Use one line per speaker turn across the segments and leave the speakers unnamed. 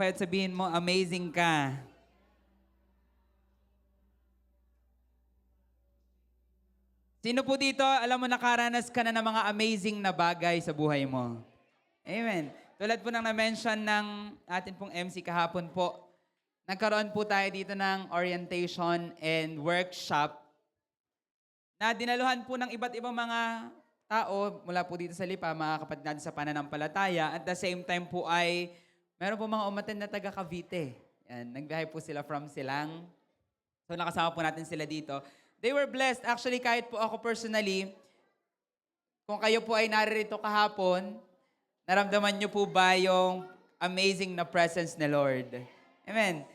Kahit sabihin mo, amazing ka. Sino po dito, alam mo nakaranas ka na ng mga amazing na bagay sa buhay mo? Amen. Tulad po ng na-mention ng atin pong MC kahapon po, nagkaroon po tayo dito ng orientation and workshop na dinaluhan po ng iba't ibang mga tao mula po dito sa Lipa, mga kapatid natin sa pananampalataya. At the same time po ay meron po mga umaten na taga Cavite. Yan, nagbiyahe po sila from Silang. So nakasama po natin sila dito. They were blessed. Actually, kahit po ako personally, kung kayo po ay naririto kahapon, naramdaman niyo po ba yung amazing na presence ni Lord? Amen.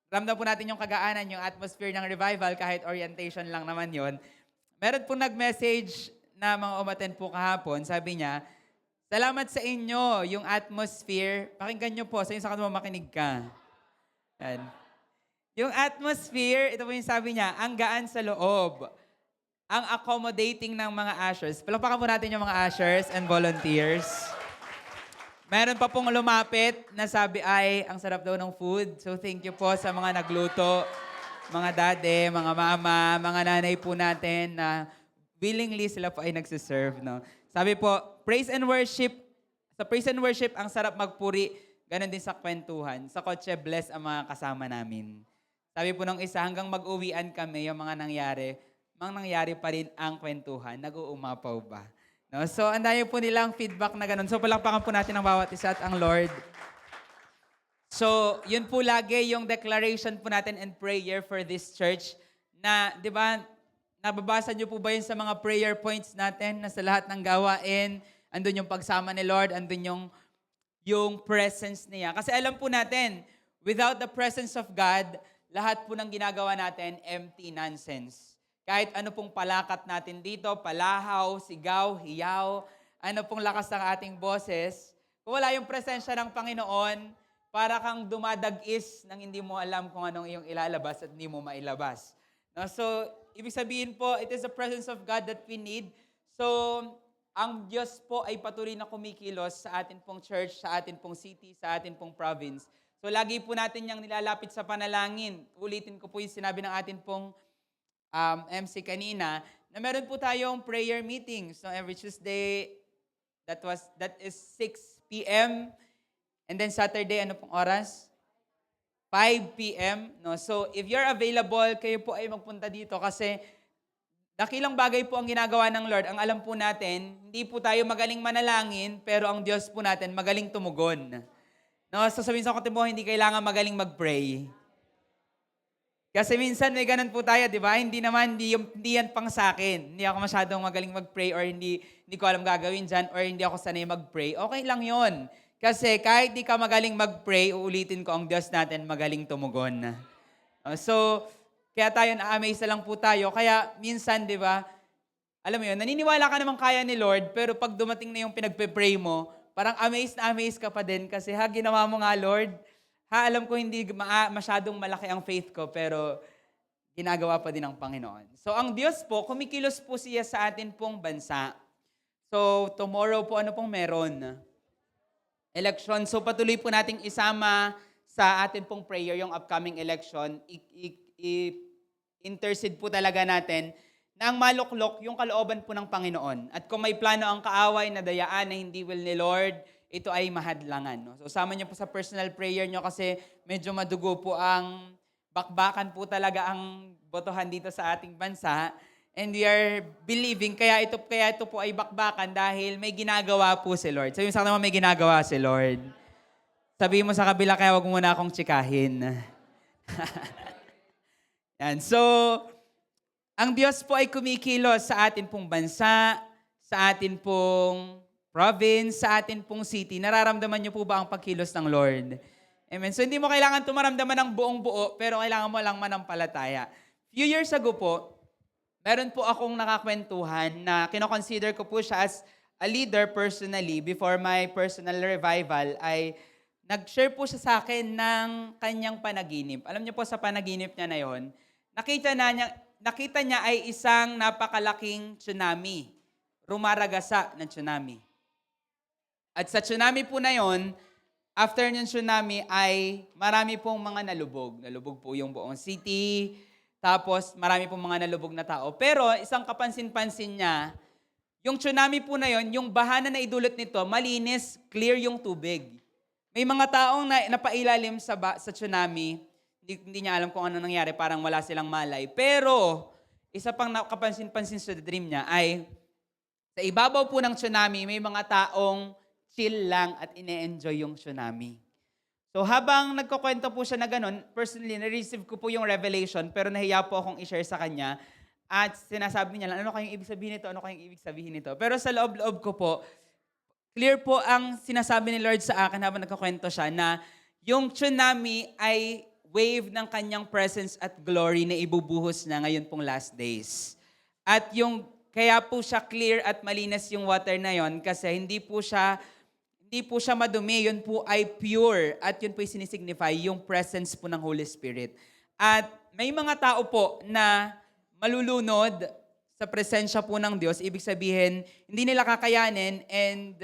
Ramdam po natin yung kagaanan, yung atmosphere ng revival, kahit orientation lang naman yon. Meron po nag-message na mga umaten po kahapon, sabi niya, salamat sa inyo, yung atmosphere. Pakinggan niyo po, sa inyo sa kanila makinig ka. Yan. Yung atmosphere, ito po yung sabi niya, ang gaan sa loob. Ang accommodating ng mga ushers. Palakpakan po natin yung mga ushers and volunteers. Meron pa pong lumapit na sabi ay, ang sarap daw ng food. So thank you po sa mga nagluto, mga dade, mga mama, mga nanay po natin na willingly sila po ay nagsiserve. No? Sabi po, praise and worship. Sa praise and worship, ang sarap magpuri. Ganon din sa kwentuhan. Sa kotse, bless ang mga kasama namin. Sabi po nung isa, hanggang mag-uwian kami, yung mga nangyari pa rin ang kwentuhan. Nag-uumapaw ba? No? So, ang dami po nilang feedback na ganun. So, palakpakan po natin ang bawat isa at ang Lord. So, yun po lagi yung declaration po natin and prayer for this church na, di ba, nababasa niyo po ba yun sa mga prayer points natin na sa lahat ng gawain, andun yung pagsama ni Lord, andun yung presence niya. Kasi alam po natin, without the presence of God, lahat po ng ginagawa natin, empty nonsense. Kahit ano pong palakat natin dito, palahaw, sigaw, hiyaw, ano pong lakas ng ating boses, kung wala yung presensya ng Panginoon, para kang dumadagis nang hindi mo alam kung anong iyong ilalabas at hindi mo mailabas. No? So, ibig sabihin po, it is the presence of God that we need. So, ang Diyos po ay patuloy na kumikilos sa atin pong church, sa atin pong city, sa atin pong province. So lagi po natin yung nilalapit sa panalangin. Ulitin ko po yung sinabi ng atin pong MC kanina, na meron po tayong prayer meeting. So every Tuesday, that is 6 p.m. And then Saturday, ano pong oras? 5 p.m. No? So if you're available, kayo po ay magpunta dito kasi dakilang bagay po ang ginagawa ng Lord. Ang alam po natin, hindi po tayo magaling manalangin, pero ang Diyos po natin magaling tumugon. No, sasabihin sa kapatid mo, hindi kailangan magaling mag-pray. Kasi minsan may ganun po tayo, di ba? Hindi yan pang sa akin. Hindi ako masyadong magaling mag-pray or hindi ko alam gagawin dyan or hindi ako sanay mag-pray. Okay lang yon. Kasi kahit di ka magaling mag-pray, uulitin ko, ang Diyos natin magaling tumugon. So, kaya tayo na-amaze na lang po tayo. Kaya minsan, di ba, alam mo yun, naniniwala ka naman kaya ni Lord, pero pag dumating na yung pinagpe-pray mo, parang amazed na amazed ka pa din kasi ginawa mo nga, Lord. Alam ko hindi masyadong malaki ang faith ko, pero ginagawa pa din ng Panginoon. So, ang Diyos po, kumikilos po siya sa atin pong bansa. So, tomorrow po, ano pong meron? Election. So, patuloy po nating isama sa atin pong prayer yung upcoming election. Intercede po talaga natin na ang maluklok yung kalooban po ng Panginoon. At kung may plano ang kaaway na dayaan na hindi will ni Lord, ito ay mahadlangan. No? So sama niyo po sa personal prayer niyo kasi medyo madugo po ang bakbakan po talaga ang botohan dito sa ating bansa. And we are believing, kaya ito po ay bakbakan dahil may ginagawa po si Lord. Sabi mo sa kanila, may ginagawa si Lord. Sabi mo sa kabila, kaya wag mo muna akong tsikahin. Yan. So, ang Diyos po ay kumikilos sa atin pong bansa, sa atin pong province, sa atin pong city. Nararamdaman niyo po ba ang pagkilos ng Lord? Amen. So hindi mo kailangan tumaramdaman ng buong buo, pero kailangan mo lang manampalataya. Few years ago po, meron po akong nakakwentuhan na kinoconsider ko po siya as a leader personally before my personal revival ay nag-share po siya sa akin ng kanyang panaginip. Alam niyo po sa panaginip niya na yon, nakita niya ay isang napakalaking tsunami. Rumaragasa na tsunami. At sa tsunami po na yon, after ng tsunami ay marami pong mga nalubog. Nalubog po yung buong city, tapos marami pong mga nalubog na tao. Pero isang kapansin-pansin niya, yung tsunami po na yon, yung baha na naidulot nito, malinis, clear yung tubig. May mga taong napailalim sa tsunami, hindi niya alam kung ano nangyari, parang wala silang malay. Pero, isa pang nakapansin-pansin sa dream niya ay, sa ibabaw po ng tsunami, may mga taong chill lang at ine-enjoy yung tsunami. So habang nagkukwento po siya na ganun, personally, na-receive ko po yung revelation, pero nahiya po akong i-share sa kanya. At sinasabi niya lang, ano kayong ibig sabihin nito? Ano kayong ibig sabihin nito? Pero sa loob-loob ko po, clear po ang sinasabi ni Lord sa akin habang nagkukwento siya na yung tsunami ay wave ng kanyang presence at glory na ibubuhos na ngayon pong last days. At yung kaya po siya clear at malinis yung water na yon kasi hindi po siya madumi, yun po ay pure at yun po ay sinisignify yung presence po ng Holy Spirit. At may mga tao po na malulunod sa presensya po ng Diyos, ibig sabihin, hindi nila kakayanin and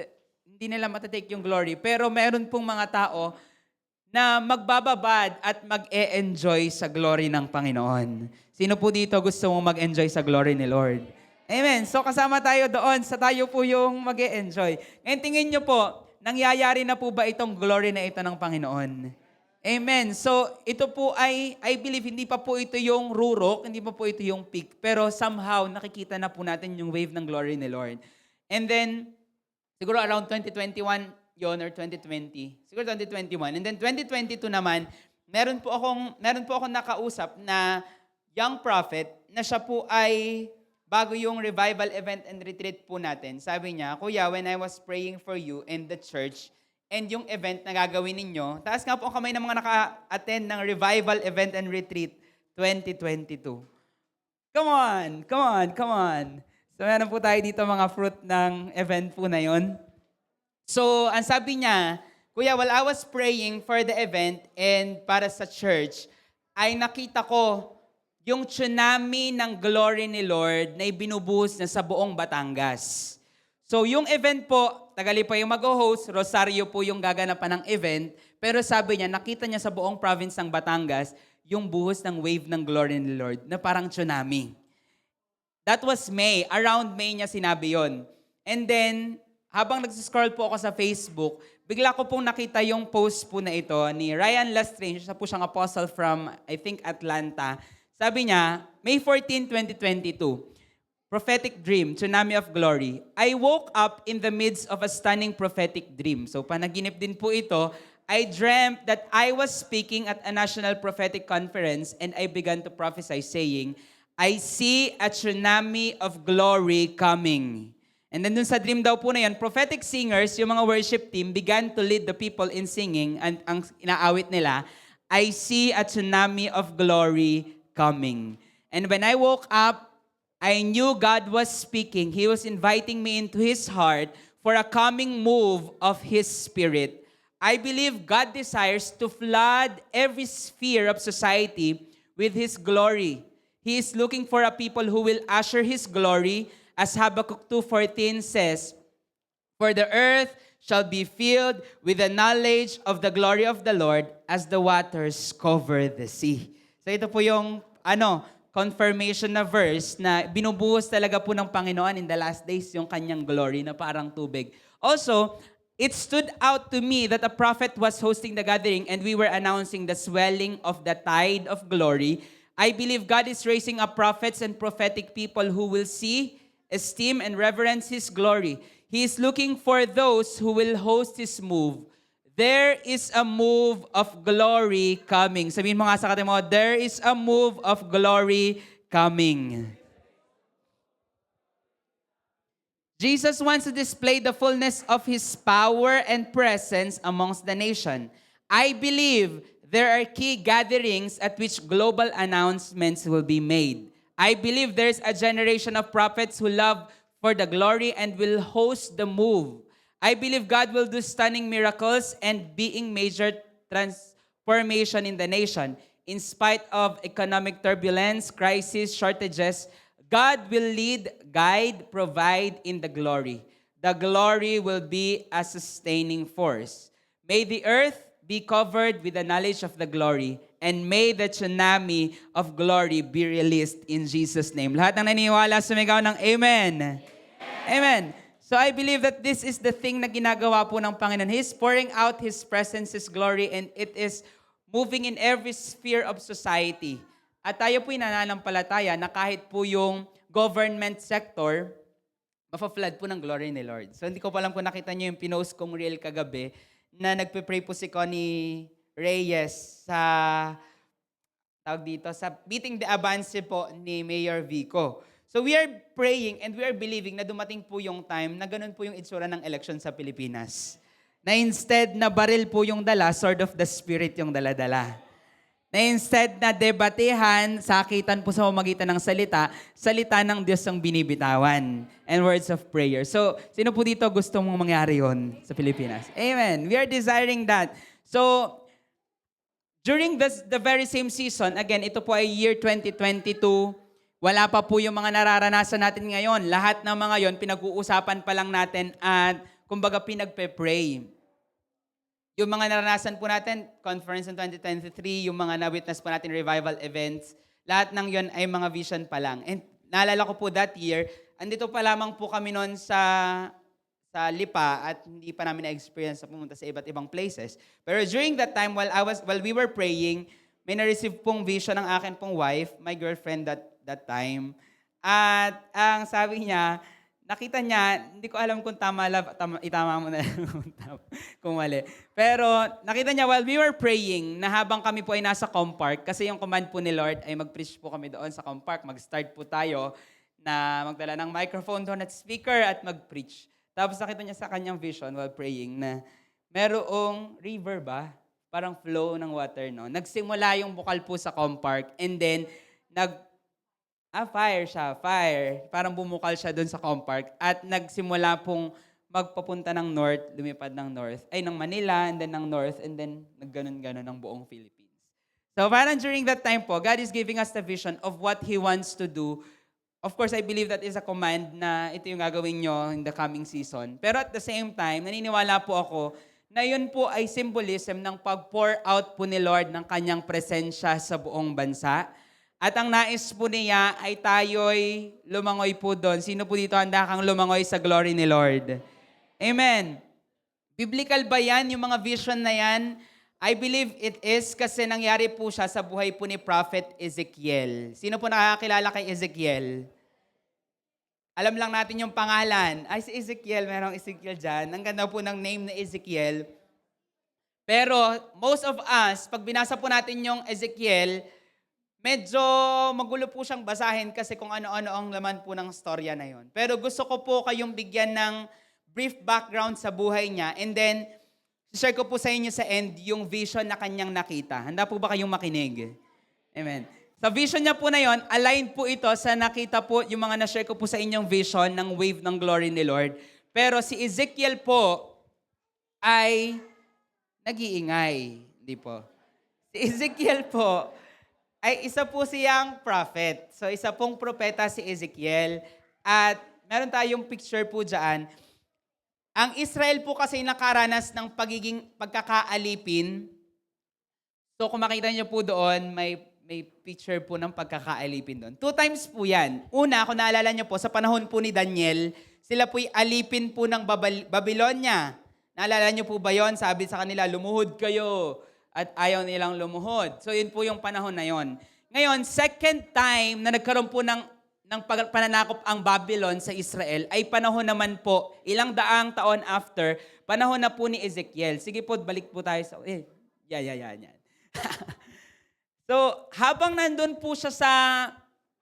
hindi nila matatake yung glory. Pero meron pong mga tao na magbababad at mag-e-enjoy sa glory ng Panginoon. Sino po dito gusto mong mag-enjoy sa glory ni Lord? Amen. So kasama tayo doon sa tayo po yung mag-e-enjoy. Ngayon tingin nyo po, nangyayari na po ba itong glory na ito ng Panginoon? Amen. So ito po ay, I believe, hindi pa po ito yung rurok, hindi pa po ito yung peak, pero somehow nakikita na po natin yung wave ng glory ni Lord. And then, siguro around 2021 yon or 2020. Siguro 2021. And then 2022 naman, meron po akong nakausap na young prophet na siya po ay bago yung revival event and retreat po natin. Sabi niya, Kuya, when I was praying for you in the church and yung event na gagawin ninyo, taas nga po ang kamay ng mga naka-attend ng revival event and retreat 2022. Come on, come on, come on. So meron po tayo dito mga fruit ng event po na yon. So, ang sabi niya, Kuya, while I was praying for the event and para sa church, ay nakita ko yung tsunami ng glory ni Lord na ibinubuhos na sa buong Batangas. So, yung event po, Tagali po yung mag-host, Rosario po yung gaganapan ng event, pero sabi niya, nakita niya sa buong province ng Batangas yung buhos ng wave ng glory ni Lord na parang tsunami. That was May. Around May niya sinabi yon. And then, habang nagsiscroll po ako sa Facebook, bigla ko pong nakita yung post po na ito ni Ryan Lestrange, isa po siyang apostle from, I think, Atlanta. Sabi niya, May 14, 2022, prophetic dream, tsunami of glory. I woke up in the midst of a stunning prophetic dream. So panaginip din po ito. I dreamt that I was speaking at a national prophetic conference and I began to prophesy saying, I see a tsunami of glory coming. And then dun sa dream daw po na yan, prophetic singers, yung mga worship team, began to lead the people in singing, and ang inaawit nila, I see a tsunami of glory coming. And when I woke up, I knew God was speaking. He was inviting me into His heart for a coming move of His Spirit. I believe God desires to flood every sphere of society with His glory. He is looking for a people who will usher His glory. As Habakkuk 2:14 says, for the earth shall be filled with the knowledge of the glory of the Lord as the waters cover the sea. So ito po yung confirmation na verse na binubuhos talaga po ng Panginoon in the last days yung kanyang glory na parang tubig. Also, it stood out to me that a prophet was hosting the gathering and we were announcing the swelling of the tide of glory. I believe God is raising up prophets and prophetic people who will see, esteem, and reverence His glory. He is looking for those who will host His move. There is a move of glory coming. Sabihin mo nga sa katabi mo, there is a move of glory coming. Jesus wants to display the fullness of His power and presence amongst the nation. I believe there are key gatherings at which global announcements will be made. I believe there's a generation of prophets who love for the glory and will host the move. I believe God will do stunning miracles and being major transformation in the nation. In spite of economic turbulence, crisis, shortages, God will lead, guide, provide in the glory. The glory will be a sustaining force. May the earth be covered with the knowledge of the glory, and may the tsunami of glory be released in Jesus' name. Lahat ng naniniwala, sumigaw ng Amen. Amen. So I believe that this is the thing na ginagawa po ng Panginoon. He's pouring out His presence, His glory, and it is moving in every sphere of society. At tayo po'y nananampalataya na kahit po yung government sector, mafa-flood po ng glory ni Lord. So hindi ko pa alam kung nakita niyo yung pinost kong reel kagabi na nagpe-pray po si Connie Reyes sa tawag dito sa Beating the Avance po ni Mayor Vico. So we are praying and we are believing na dumating po yung time na ganun po yung itsura ng election sa Pilipinas. Na instead na baril po yung dala, sword of the Spirit yung dala-dala. Na instead na debatehan, sakitan po sa pamamagitan ng salita, salita ng Diyos ang binibitawan. And words of prayer. So, sino po dito gusto mong mangyari yon sa Pilipinas? Amen. We are desiring that. So, during the very same season, again, ito po ay year 2022, wala pa po yung mga nararanasan natin ngayon. Lahat ng mga yon pinag-uusapan pa lang natin at kumbaga pinagpe-pray. Yung mga naranasan po natin, conference in 2023, yung mga na-witness po natin revival events, lahat ng yon ay mga vision pa lang. And naalala ko po that year, andito pa lamang po kami noon sa Lipa at hindi pa namin na-experience na pumunta sa iba't ibang places. Pero during that time, while we were praying, may na-receive pong vision ng akin pong wife, my girlfriend that time. At ang sabi niya, nakita niya, hindi ko alam kung itama mo na kung mali. Pero nakita niya while we were praying, na habang kami po ay nasa Compark, kasi yung command po ni Lord ay mag-preach po kami doon sa Compark, mag-start po tayo na magdala ng microphone doon at speaker at mag-preach. Tapos nakita niya sa kanyang vision while praying na merong river ba? Parang flow ng water, no? Nagsimula yung bukal po sa Compark and then fire siya. Parang bumukal siya doon sa Compark at nagsimula pong magpapunta ng north, lumipad ng north, ng Manila and then ng north and then nagganon-ganon ng buong Philippines. So parang during that time po, God is giving us the vision of what He wants to do. Of course, I believe that is a command na ito yung gagawin nyo in the coming season. Pero at the same time, naniniwala po ako na yun po ay symbolism ng pag-pour out po ni Lord ng kanyang presensya sa buong bansa. At ang nais po niya ay tayo'y lumangoy po doon. Sino po dito handa kang lumangoy sa glory ni Lord? Amen. Biblical ba yan, yung mga vision na yan? I believe it is kasi nangyari po siya sa buhay po ni Prophet Ezekiel. Sino po nakakilala kay Ezekiel? Alam lang natin yung pangalan. Ay, si Ezekiel, merong Ezekiel dyan. Ang ganda po ng name na Ezekiel. Pero most of us, pag binasa po natin yung Ezekiel, medyo magulo po siyang basahin kasi kung ano-ano ang laman po ng storya na yon. Pero gusto ko po kayong bigyan ng brief background sa buhay niya and then share ko po sa inyo sa end yung vision na kanyang nakita. Handa po ba kayong makinig? Amen. Sa vision niya po na yon, aligned po ito sa nakita po yung mga na-share ko po sa inyong vision ng wave ng glory ni Lord. Pero si Ezekiel po ay nag-iingay. Hindi po. Si Ezekiel po ay isa po siyang prophet. So isa pong propeta si Ezekiel. At meron tayong picture po dyan. Ang Israel po kasi nakaranas ng pagkakaalipin. So kung makita niyo po doon, may picture po ng pagkakaalipin doon. 2 times po yan. Una, kung naalala niyo po, sa panahon po ni Daniel, sila po'y alipin po ng Babylonia. Naalala niyo po ba yon? Sabi sa kanila, lumuhod kayo. At ayaw nilang lumuhod. So yun po yung panahon na yon. Ngayon, second time na nagkaroon po ng pananakop ang Babylon sa Israel ay panahon naman po, ilang daang taon after, panahon na po ni Ezekiel. Sige po, balik po tayo sa... yan. So, habang nandun po siya sa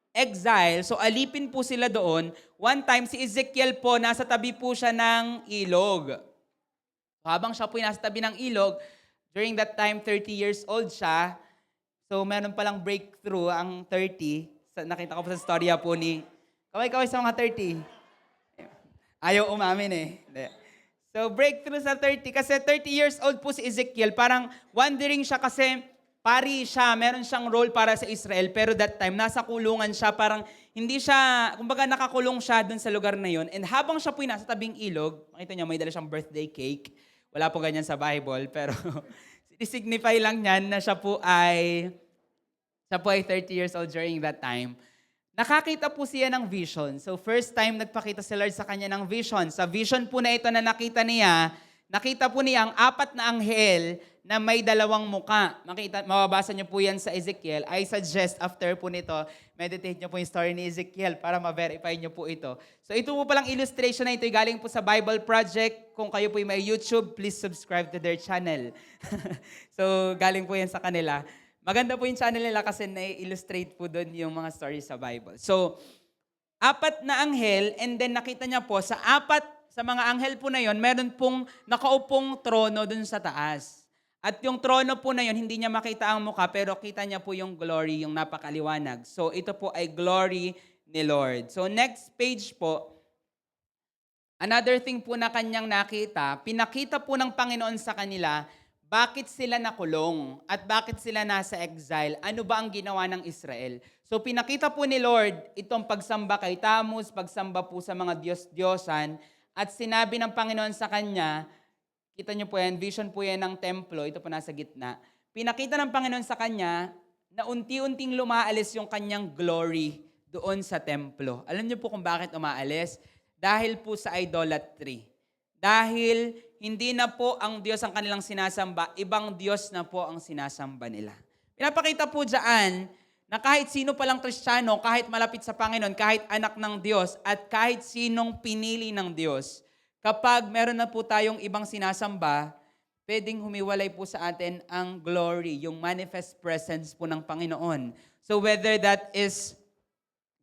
exile, so alipin po sila doon, one time si Ezekiel po, nasa tabi po siya ng ilog. Habang siya po nasa tabi ng ilog, during that time, 30 years old siya, so meron palang breakthrough ang 30. Nakita ko po sa storya po ni... Kaway-kaway sa mga 30. Ayaw umamin eh. So breakthrough sa 30. Kasi 30 years old po si Ezekiel. Parang wondering siya kasi pari siya. Meron siyang role para sa Israel. Pero that time, nasa kulungan siya. Parang hindi siya... Kumbaga nakakulong siya dun sa lugar na yon. And habang siya po nasa tabing ilog, makita niyo may dala siyang birthday cake. Wala po ganyan sa Bible, pero signify lang yan na siya po ay 30 years old during that time. Nakakita po siya ng vision. So first time nagpakita si Lord sa kanya ng vision. Sa vision po na ito na nakita po niya ang 4 na anghel na may 2 muka. Mababasa niyo po yan sa Ezekiel. I suggest after po nito, meditate niyo po yung story ni Ezekiel para ma-verify niyo po ito. So ito po palang illustration na ito, galing po sa Bible Project. Kung kayo po may YouTube, please subscribe to their channel. So galing po yan sa kanila. Maganda po yung channel nila kasi na-illustrate po doon yung mga stories sa Bible. So, 4 na anghel, and then nakita niya po, sa mga anghel po na yon, meron pong nakaupong trono doon sa taas. At yung trono po na yon, hindi niya makita ang mukha, pero kita niya po yung glory, yung napakaliwanag. So, ito po ay glory ni Lord. So, next page po, another thing po na kanyang nakita, pinakita po ng Panginoon sa kanila, bakit sila nakulong at bakit sila nasa exile? Ano ba ang ginawa ng Israel? So pinakita po ni Lord itong pagsamba kay Tammuz, pagsamba po sa mga Diyos-Diyosan, at sinabi ng Panginoon sa kanya, kita niyo po yan, vision po yan ng templo, ito po nasa gitna. Pinakita ng Panginoon sa kanya na unti-unting lumaalis yung kanyang glory doon sa templo. Alam niyo po kung bakit umaalis? Dahil po sa idolatry. Dahil hindi na po ang Diyos ang kanilang sinasamba, ibang Diyos na po ang sinasamba nila. Pinapakita po dyan na kahit sino palang Kristiyano, kahit malapit sa Panginoon, kahit anak ng Diyos, at kahit sinong pinili ng Diyos, kapag meron na po tayong ibang sinasamba, pwedeng humiwalay po sa atin ang glory, yung manifest presence po ng Panginoon. So whether that is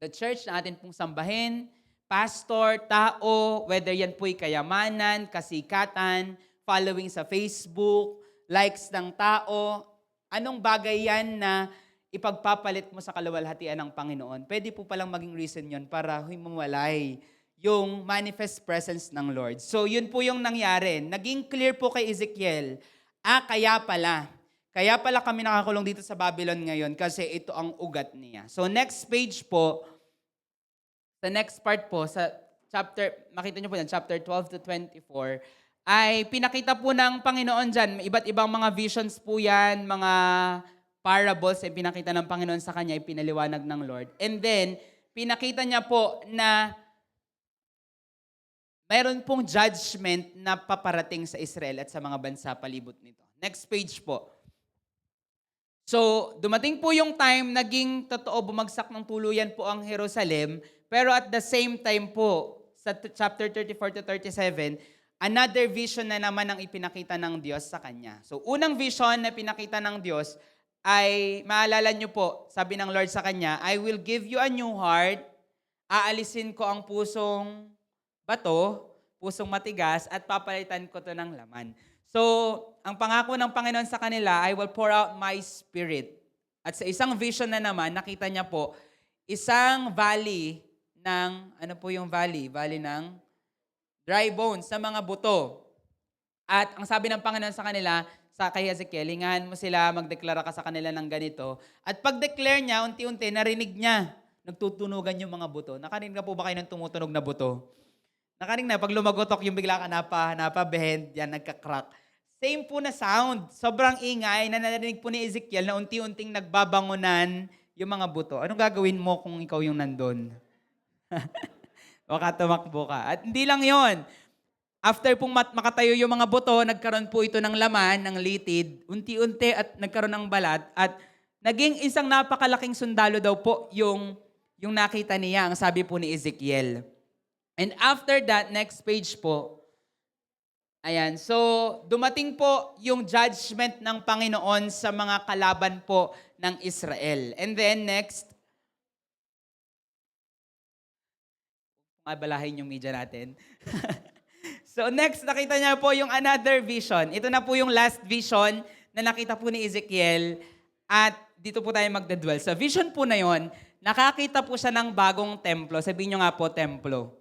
the church na atin pong sambahin, pastor, tao, whether yan po'y kayamanan, kasikatan, following sa Facebook, likes ng tao, anong bagay yan na ipagpapalit mo sa kaluwalhatian ng Panginoon? Pwede po palang maging reason yon para humiwalay yung manifest presence ng Lord. So yun po yung nangyari. Naging clear po kay Ezekiel, kaya pala kami nakakulong dito sa Babylon ngayon kasi ito ang ugat niya. So next page po, sa next part po, sa chapter, makita nyo po yan, chapter 12 to 24, ay pinakita po ng Panginoon dyan, iba't ibang mga visions po yan, mga parables ay pinakita ng Panginoon sa kanya, ipinaliwanag ng Lord. And then, pinakita niya po na mayroon pong judgment na paparating sa Israel at sa mga bansa palibot nito. Next page po. So, dumating po yung time, naging totoo, bumagsak ng tuluyan po ang Jerusalem, pero at the same time po, sa chapter 34 to 37, another vision na naman ang ipinakita ng Diyos sa kanya. So, unang vision na pinakita ng Diyos ay, maalala nyo po, sabi ng Lord sa kanya, I will give you a new heart, aalisin ko ang pusong bato, pusong matigas, at papalitan ko to ng laman. So, ang pangako ng Panginoon sa kanila, I will pour out my spirit. At sa isang vision na naman, nakita niya po, isang valley ng, ano po yung valley? Valley ng dry bones, sa mga buto. At ang sabi ng Panginoon sa kanila, sa kay Ezekiel, hingahan mo sila, magdeklara ka sa kanila ng ganito. At pag-declare niya, unti-unti, narinig niya, nagtutunugan yung mga buto. Nakarinig na po ba kayo ng tumutunog na buto? Nakarinig na, pag lumagotok yung bigla ka napabehend, yan, nagka-crack. Same po na sound. Sobrang ingay na narinig po ni Ezekiel na unti-unting nagbabangunan yung mga buto. Anong gagawin mo kung ikaw yung nandun? Baka tumakbo ka. At hindi lang yon. After pong makatayo yung mga buto, nagkaroon po ito ng laman, ng litid, unti-unti at nagkaroon ng balat. At naging isang napakalaking sundalo daw po yung nakita niya, ang sabi po ni Ezekiel. And after that, next page po, ayan, so dumating po yung judgment ng Panginoon sa mga kalaban po ng Israel. And then next, mabalahin yung media natin. So next, nakita niya po yung another vision. Ito na po yung last vision na nakita po ni Ezekiel at dito po tayo magdadwell. Sa vision po na yon, nakakita po siya ng bagong templo. Sabihin niyo nga po, templo.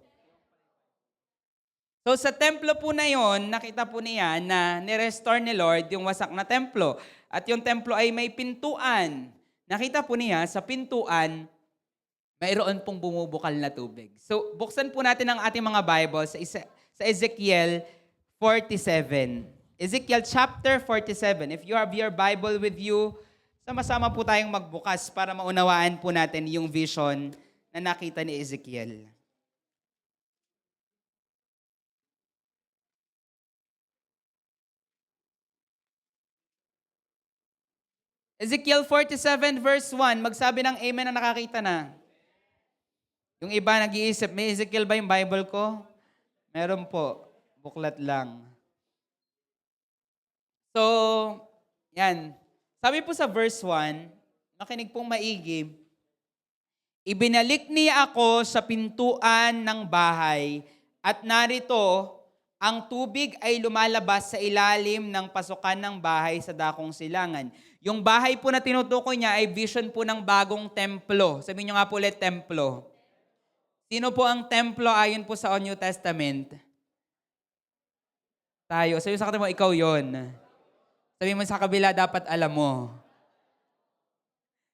So sa templo po na yon, nakita po niya na nirestore ni Lord yung wasak na templo. At yung templo ay may pintuan. Nakita po niya sa pintuan, mayroon pong bumubukal na tubig. So buksan po natin ang ating mga Bible sa Ezekiel 47. Ezekiel chapter 47. If you have your Bible with you, sama-sama po tayong magbukas para maunawaan po natin yung vision na nakita ni Ezekiel. Ezekiel 47 verse 1, magsabi ng amen na nakakita na. Yung iba nag-iisip, may Ezekiel ba yung Bible ko? Meron po, buklat lang. So, yan. Sabi po sa verse 1, makinig pong maigi, ibinalik niya ako sa pintuan ng bahay at narito, ang tubig ay lumalabas sa ilalim ng pasukan ng bahay sa dakong silangan. Yung bahay po na tinutukoy niya ay vision po ng bagong templo. Sabihin niyo nga po ulit, templo. Sino po ang templo ayon po sa New Testament? Tayo. Sabi sa katabi mo, ikaw yon. Sabi mo sa kabila, dapat alam mo.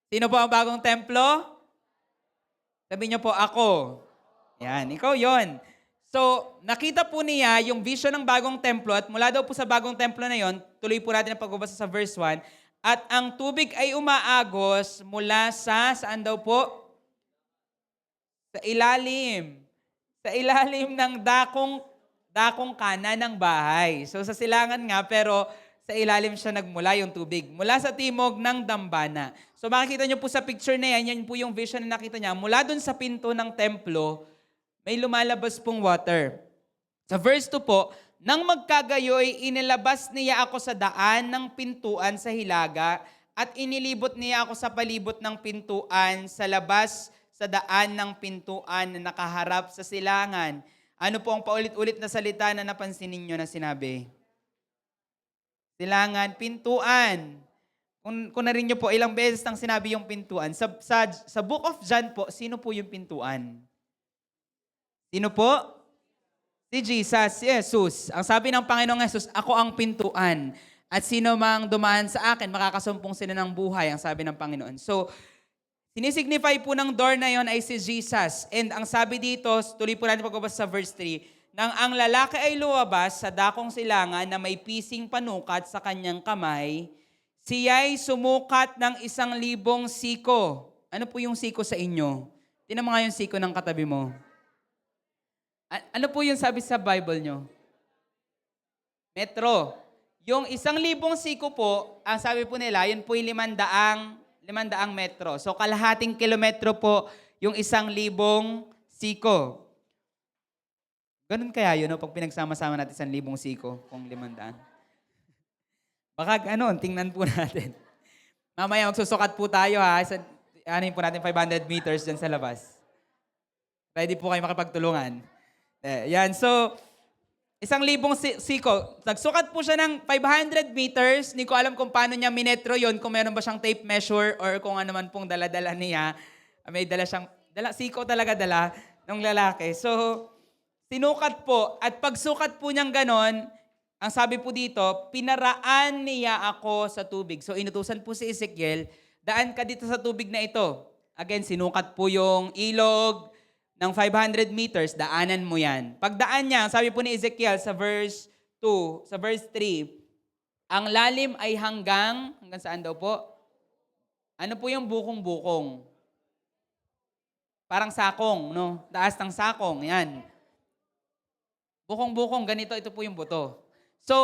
Sino po ang bagong templo? Sabi niyo po, ako. Yan, ikaw yon. So, nakita po niya yung vision ng bagong templo at mula daw po sa bagong templo na yon, tuloy po natin ang pagbabasa sa verse 1, at ang tubig ay umaagos mula saan daw po? Sa ilalim. Sa ilalim ng dakong kanan ng bahay. So sa silangan nga, pero sa ilalim siya nagmula yung tubig. Mula sa timog ng dambana. So makikita niyo po sa picture na yan po yung vision na nakita niya. Mula dun sa pinto ng templo, may lumalabas pong water. Sa verse 2 po, nang magkagayoy, inilabas niya ako sa daan ng pintuan sa hilaga at inilibot niya ako sa palibot ng pintuan sa labas sa daan ng pintuan na nakaharap sa silangan. Ano po ang paulit-ulit na salita na napansin ninyo na sinabi? Silangan, pintuan. Kung na rin nyo po, ilang beses nang sinabi yung pintuan. Sa Book of John po, sino po yung pintuan? Sino po? Si Jesus, si Jesus. Ang sabi ng Panginoong Jesus, ako ang pintuan. At sino mang dumaan sa akin, makakasumpong sila ng buhay, ang sabi ng Panginoon. So, sinisignify po ng door na yon ay si Jesus. And ang sabi dito, tuloy po natin pagbabasa sa verse 3, nang ang lalaki ay luwabas sa dakong silangan na may pising panukat sa kanyang kamay, siya'y sumukat ng 1,000 siko. Ano po yung siko sa inyo? Tingnan mo nga yung siko ng katabi mo. Ano po yung sabi sa Bible nyo? Metro. Yung 1,000 siko po, ang sabi po nila, yun po yung 500 metro. So kalahating kilometro po yung 1,000 siko. Ganun kaya yun, no? Pag pinagsama-sama natin 1,000 siko, kung 500. Baka tingnan po natin. Mamaya magsusukat po tayo ha. Anin po natin 500 meters dyan sa labas. Ready po kayo makipagtulungan. Yan, so 1,000 siko. Nagsukat po siya ng 500 meters. Hindi ko alam kung paano niya minetro yon, kung meron ba siyang tape measure or kung ano man pong dala-dala niya. May dala siyang, siko talaga dala ng lalaki. So, sinukat po. At pagsukat po niyang ganon, ang sabi po dito, pinaraan niya ako sa tubig. So, inutusan po si Ezekiel, daan ka dito sa tubig na ito. Again, sinukat po yung ilog ng 500 meters, daanan mo yan. Pagdaan niya, sabi po ni Ezekiel sa verse 2, sa verse 3, ang lalim ay hanggang saan daw po? Ano po yung bukong-bukong? Parang sakong, no? Taas ng sakong, yan. Bukong-bukong, ganito, ito po yung buto. So,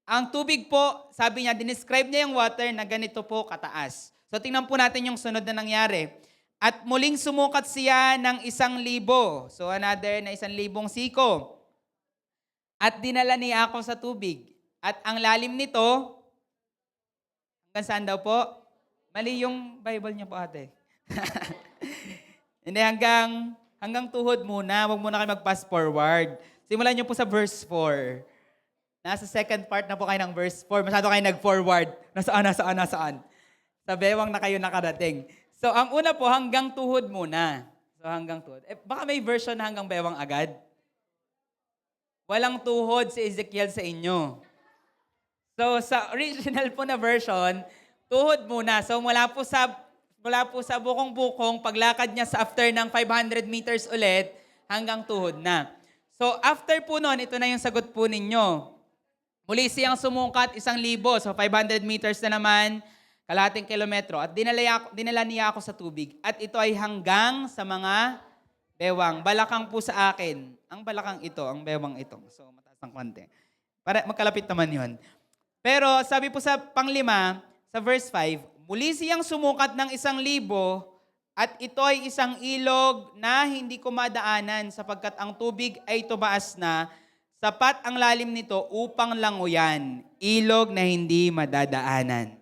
ang tubig po, sabi niya, dinescribe niya yung water na ganito po kataas. So, tingnan po natin yung sunod na nangyari. At muling sumukat siya ng 1,000. So another na 1,000 siko. At dinala niya ako sa tubig. At ang lalim nito, hanggang saan daw po? Mali yung Bible niyo po ate. Hindi, hanggang tuhod muna. Huwag muna kayo mag-pass forward. Simulan niyo po sa verse 4. Nasa second part na po kayo ng verse 4. Masyado kayo nag-forward. Nasaan? Sa bewang na kayo nakarating. So, ang una po, hanggang tuhod muna. So, hanggang tuhod. Baka may version na hanggang bewang agad. Walang tuhod si Ezekiel sa inyo. So, sa original po na version, tuhod muna. So, mula po sa bukong-bukong, paglakad niya sa after ng 500 meters ulit, hanggang tuhod na. So, after po nun, ito na yung sagot po ninyo. Muli siyang sumungkat 1,000. So 500 meters na naman, kalahating kilometro. At dinala niya ako sa tubig. At ito ay hanggang sa mga bewang. Balakang po sa akin. Ang balakang ito, ang bewang ito. So mataas ng konti. Para magkalapit naman yon. Pero sabi po sa panglima, sa verse 5, muli siyang sumukat ng 1,000 at ito ay isang ilog na hindi ko madaanan sapagkat ang tubig ay tumaas na. Sapat ang lalim nito upang languyan, ilog na hindi madadaanan.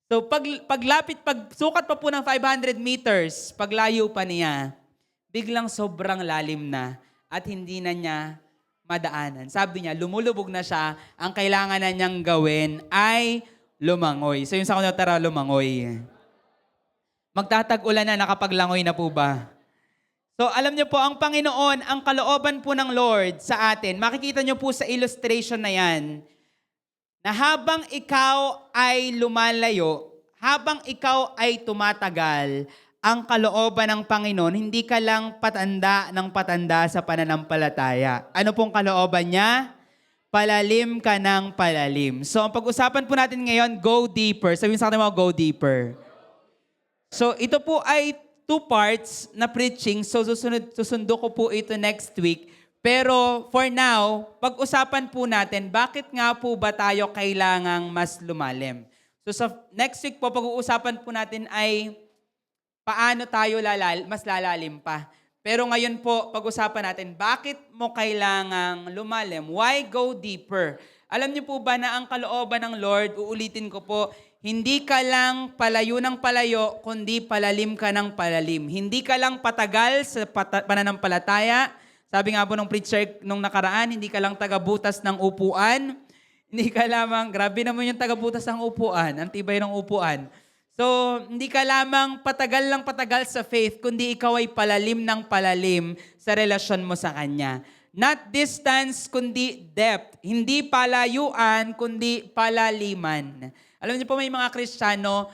So pagsukat pa po ng 500 meters, paglayo pa niya, biglang sobrang lalim na at hindi na niya madaanan. Sabi niya, lumulubog na siya, ang kailangan na niyang gawin ay lumangoy. So yung sa kanya, tara lumangoy. Magtatag-ulan na, nakapaglangoy na po ba? So alam niyo po, ang Panginoon, ang kalooban po ng Lord sa atin, makikita niyo po sa illustration na yan, na habang ikaw ay lumalayo, habang ikaw ay tumatagal, ang kalooban ng Panginoon, hindi ka lang patanda ng patanda sa pananampalataya. Ano pong kalooban niya? Palalim ka ng palalim. So ang pag-usapan po natin ngayon, go deeper. Sabihin sa akin mo, go deeper. So ito po ay 2 parts na preaching. So susundo ko po ito next week. Pero for now, pag-usapan po natin, bakit nga po ba tayo kailangang mas lumalim? So sa next week po, pag-uusapan po natin ay paano tayo mas lalalim pa. Pero ngayon po, pag-usapan natin, bakit mo kailangang lumalim? Why go deeper? Alam niyo po ba na ang kalooban ng Lord, uulitin ko po, hindi ka lang palayo ng palayo, kundi palalim ka ng palalim. Hindi ka lang patagal sa pananampalataya. Sabi nga po ng preacher nung nakaraan, hindi ka lang tagabutas ng upuan. Hindi ka lamang, grabe naman yung tagabutas ng upuan, ang tibay ng upuan. So, hindi ka lamang patagal sa faith, kundi ikaw ay palalim ng palalim sa relasyon mo sa Kanya. Not distance, kundi depth. Hindi palayuan, kundi palaliman. Alam niyo po, may mga Kristiyano,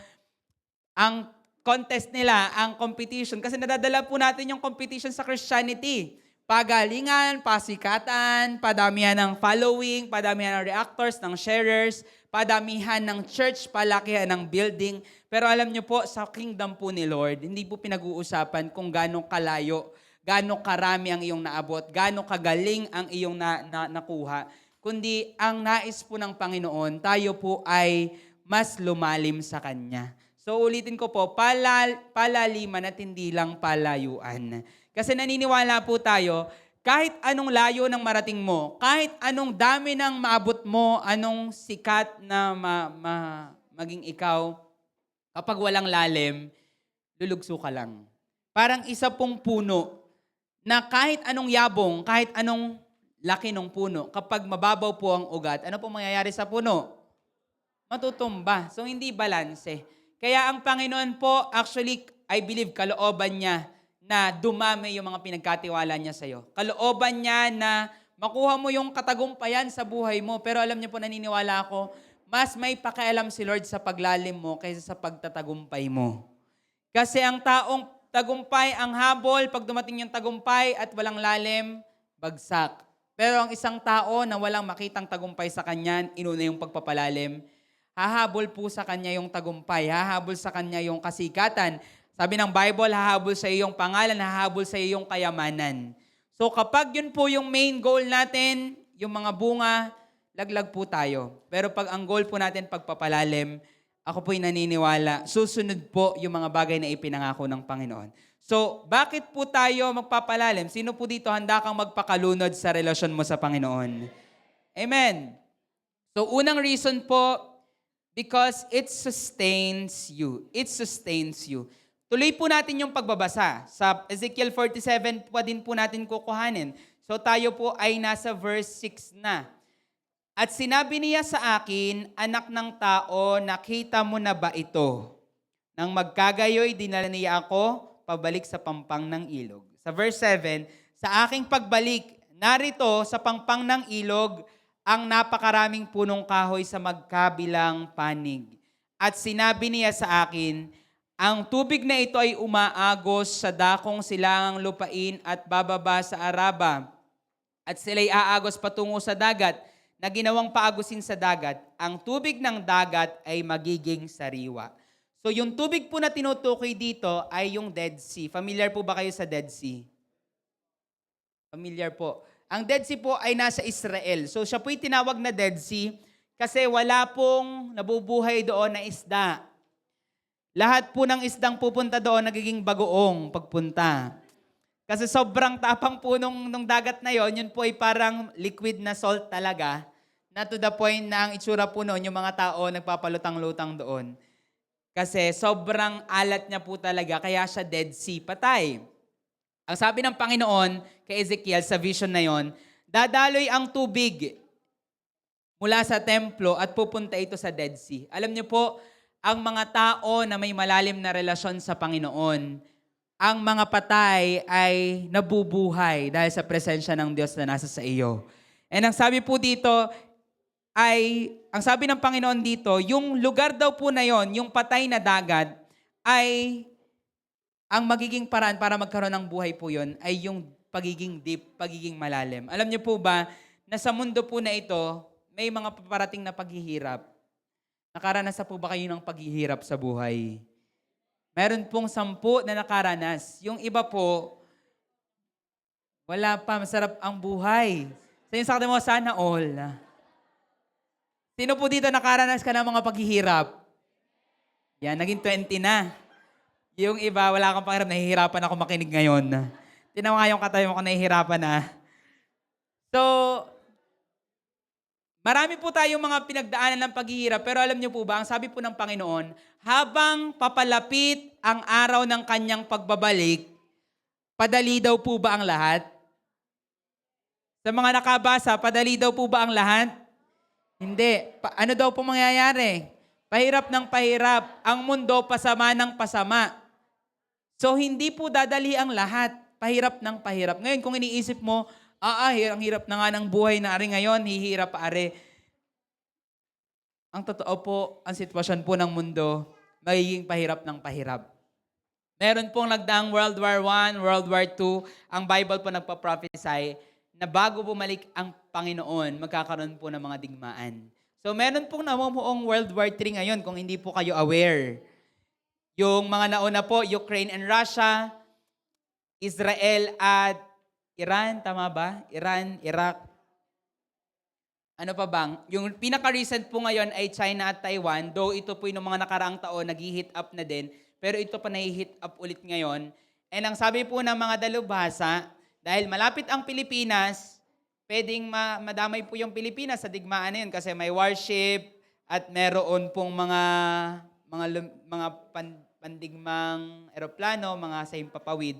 ang contest nila, ang competition, kasi nadadala po natin yung competition sa Christianity. Pagalingan, pasikatan, padamihan ng following, padamihan ng reactors, ng sharers, padamihan ng church, palakihan ng building. Pero alam niyo po, sa kingdom po ni Lord, hindi po pinag-uusapan kung gaano kalayo, gaano karami ang iyong naabot, gaano kagaling ang iyong nakuha, kundi ang nais po ng Panginoon, tayo po ay mas lumalim sa Kanya. So ulitin ko po, palaliman at hindi lang palayuan. Kasi naniniwala po tayo, kahit anong layo ng marating mo, kahit anong dami ng maabot mo, anong sikat na maging ikaw, kapag walang lalim, lulugso ka lang. Parang isa pong puno na kahit anong yabong, kahit anong laki ng puno, kapag mababaw po ang ugat, ano pong mangyayari sa puno? Matutumba. So, hindi balanse. Kaya ang Panginoon po, actually, I believe, kalooban niya na dumami yung mga pinagkatiwala niya sa'yo. Kalooban niya na makuha mo yung katagumpayan sa buhay mo. Pero alam niyo po, naniniwala ako, mas may pakialam si Lord sa paglalim mo kaysa sa pagtatagumpay mo. Kasi ang taong tagumpay, ang habol, pag dumating yung tagumpay at walang lalim, bagsak. Pero ang isang tao na walang makitang tagumpay sa kanya, inuna yung pagpapalalim, hahabol po sa kanya yung tagumpay, hahabol sa kanya yung kasikatan. Sabi ng Bible, hahabol sa iyong pangalan, hahabol sa iyong kayamanan. So kapag yun po yung main goal natin, yung mga bunga, laglag po tayo. Pero pag ang goal po natin pagpapalalim, ako po'y naniniwala, susunod po yung mga bagay na ipinangako ng Panginoon. So, bakit po tayo magpapalalim? Sino po dito handa kang magpakalunod sa relasyon mo sa Panginoon? Amen. So, unang reason po, because it sustains you. It sustains you. Tuloy po natin yung pagbabasa. Sa Ezekiel 47 pa din po natin kukuhanin. So tayo po ay nasa verse 6 na. At sinabi niya sa akin, anak ng tao, nakita mo na ba ito? Nang magkagayoy, dinala niya ako pabalik sa pampang ng ilog. Sa verse 7, sa aking pagbalik, narito sa pampang ng ilog, ang napakaraming punong kahoy sa magkabilang panig. At sinabi niya sa akin, ang tubig na ito ay umaagos sa dakong silangang lupain at bababa sa Araba. At sila'y aagos patungo sa dagat. na ginawang paagusin sa dagat, ang tubig ng dagat ay magiging sariwa. So yung tubig po na tinutukoy dito ay yung Dead Sea. Familiar po ba kayo sa Dead Sea? Familiar po. Ang Dead Sea po ay nasa Israel. So siya po'y tinawag na Dead Sea kasi wala pong nabubuhay doon na isda. Lahat po ng isdang pupunta doon nagiging bagoong pagpunta. Kasi sobrang tapang po nung dagat na yon, yun po ay parang liquid na salt talaga, na to the point na ang itsura po noon, yung mga tao nagpapalutang-lutang doon. Kasi sobrang alat niya po talaga, kaya siya Dead Sea, patay. Ang sabi ng Panginoon kay Ezekiel sa vision na yon, dadaloy ang tubig mula sa templo at pupunta ito sa Dead Sea. Alam niyo po, ang mga tao na may malalim na relasyon sa Panginoon, ang mga patay ay nabubuhay dahil sa presensya ng Diyos na nasa sa iyo. And ang sabi po dito ang sabi ng Panginoon dito, yung lugar daw po na yon, yung patay na dagat, ay ang magiging paraan para magkaroon ng buhay po yon ay yung pagiging deep, pagiging malalim. Alam niyo po ba, na sa mundo po na ito, may mga paparating na paghihirap. Nakaranas na po ba kayo ng paghihirap sa buhay? Meron pong 10 na nakaranas. Yung iba po, wala pa, masarap ang buhay. Sa yung sakit mo, sana all. Sino po dito nakaranas ka ng mga paghihirap? Yan, naging 20 na. Yung iba, wala kang pakirap, nahihirapan ako makinig ngayon. Tinawa nga yung katabi mo kung nahihirapan na. So, marami po tayong mga pinagdaanan ng paghihirap, pero alam niyo po ba, ang sabi po ng Panginoon, habang papalapit ang araw ng kanyang pagbabalik, padali daw po ba ang lahat? Sa mga nakabasa, padali daw po ba ang lahat? Hindi. Ano daw po mangyayari? Pahirap ng pahirap. Ang mundo, pasama ng pasama. So, hindi po dadali ang lahat. Pahirap ng pahirap. Ngayon, kung iniisip mo, ang hirap na nga ng buhay na ari ngayon, hihirap pa ari. Ang totoo po, ang sitwasyon po ng mundo, magiging pahirap ng pahirap. Meron pong nagdaang World War I, World War II, ang Bible po nagpa-prophesy na bago bumalik ang Panginoon, magkakaroon po ng mga digmaan. So meron pong namumuong World War III ngayon kung hindi po kayo aware. Yung mga nauna po, Ukraine and Russia, Israel at Iran, tama ba? Iran, Iraq. Ano pa bang? Yung pinaka-recent po ngayon ay China at Taiwan, though ito po yung mga nakaraang taon, nag-hit up na din, pero ito pa na-hit up ulit ngayon. And ang sabi po ng mga dalubhasa, dahil malapit ang Pilipinas, pwedeng madamay po yung Pilipinas sa digmaan na yun kasi may warship at meron pong pandigmang eroplano, mga sa himpapawid.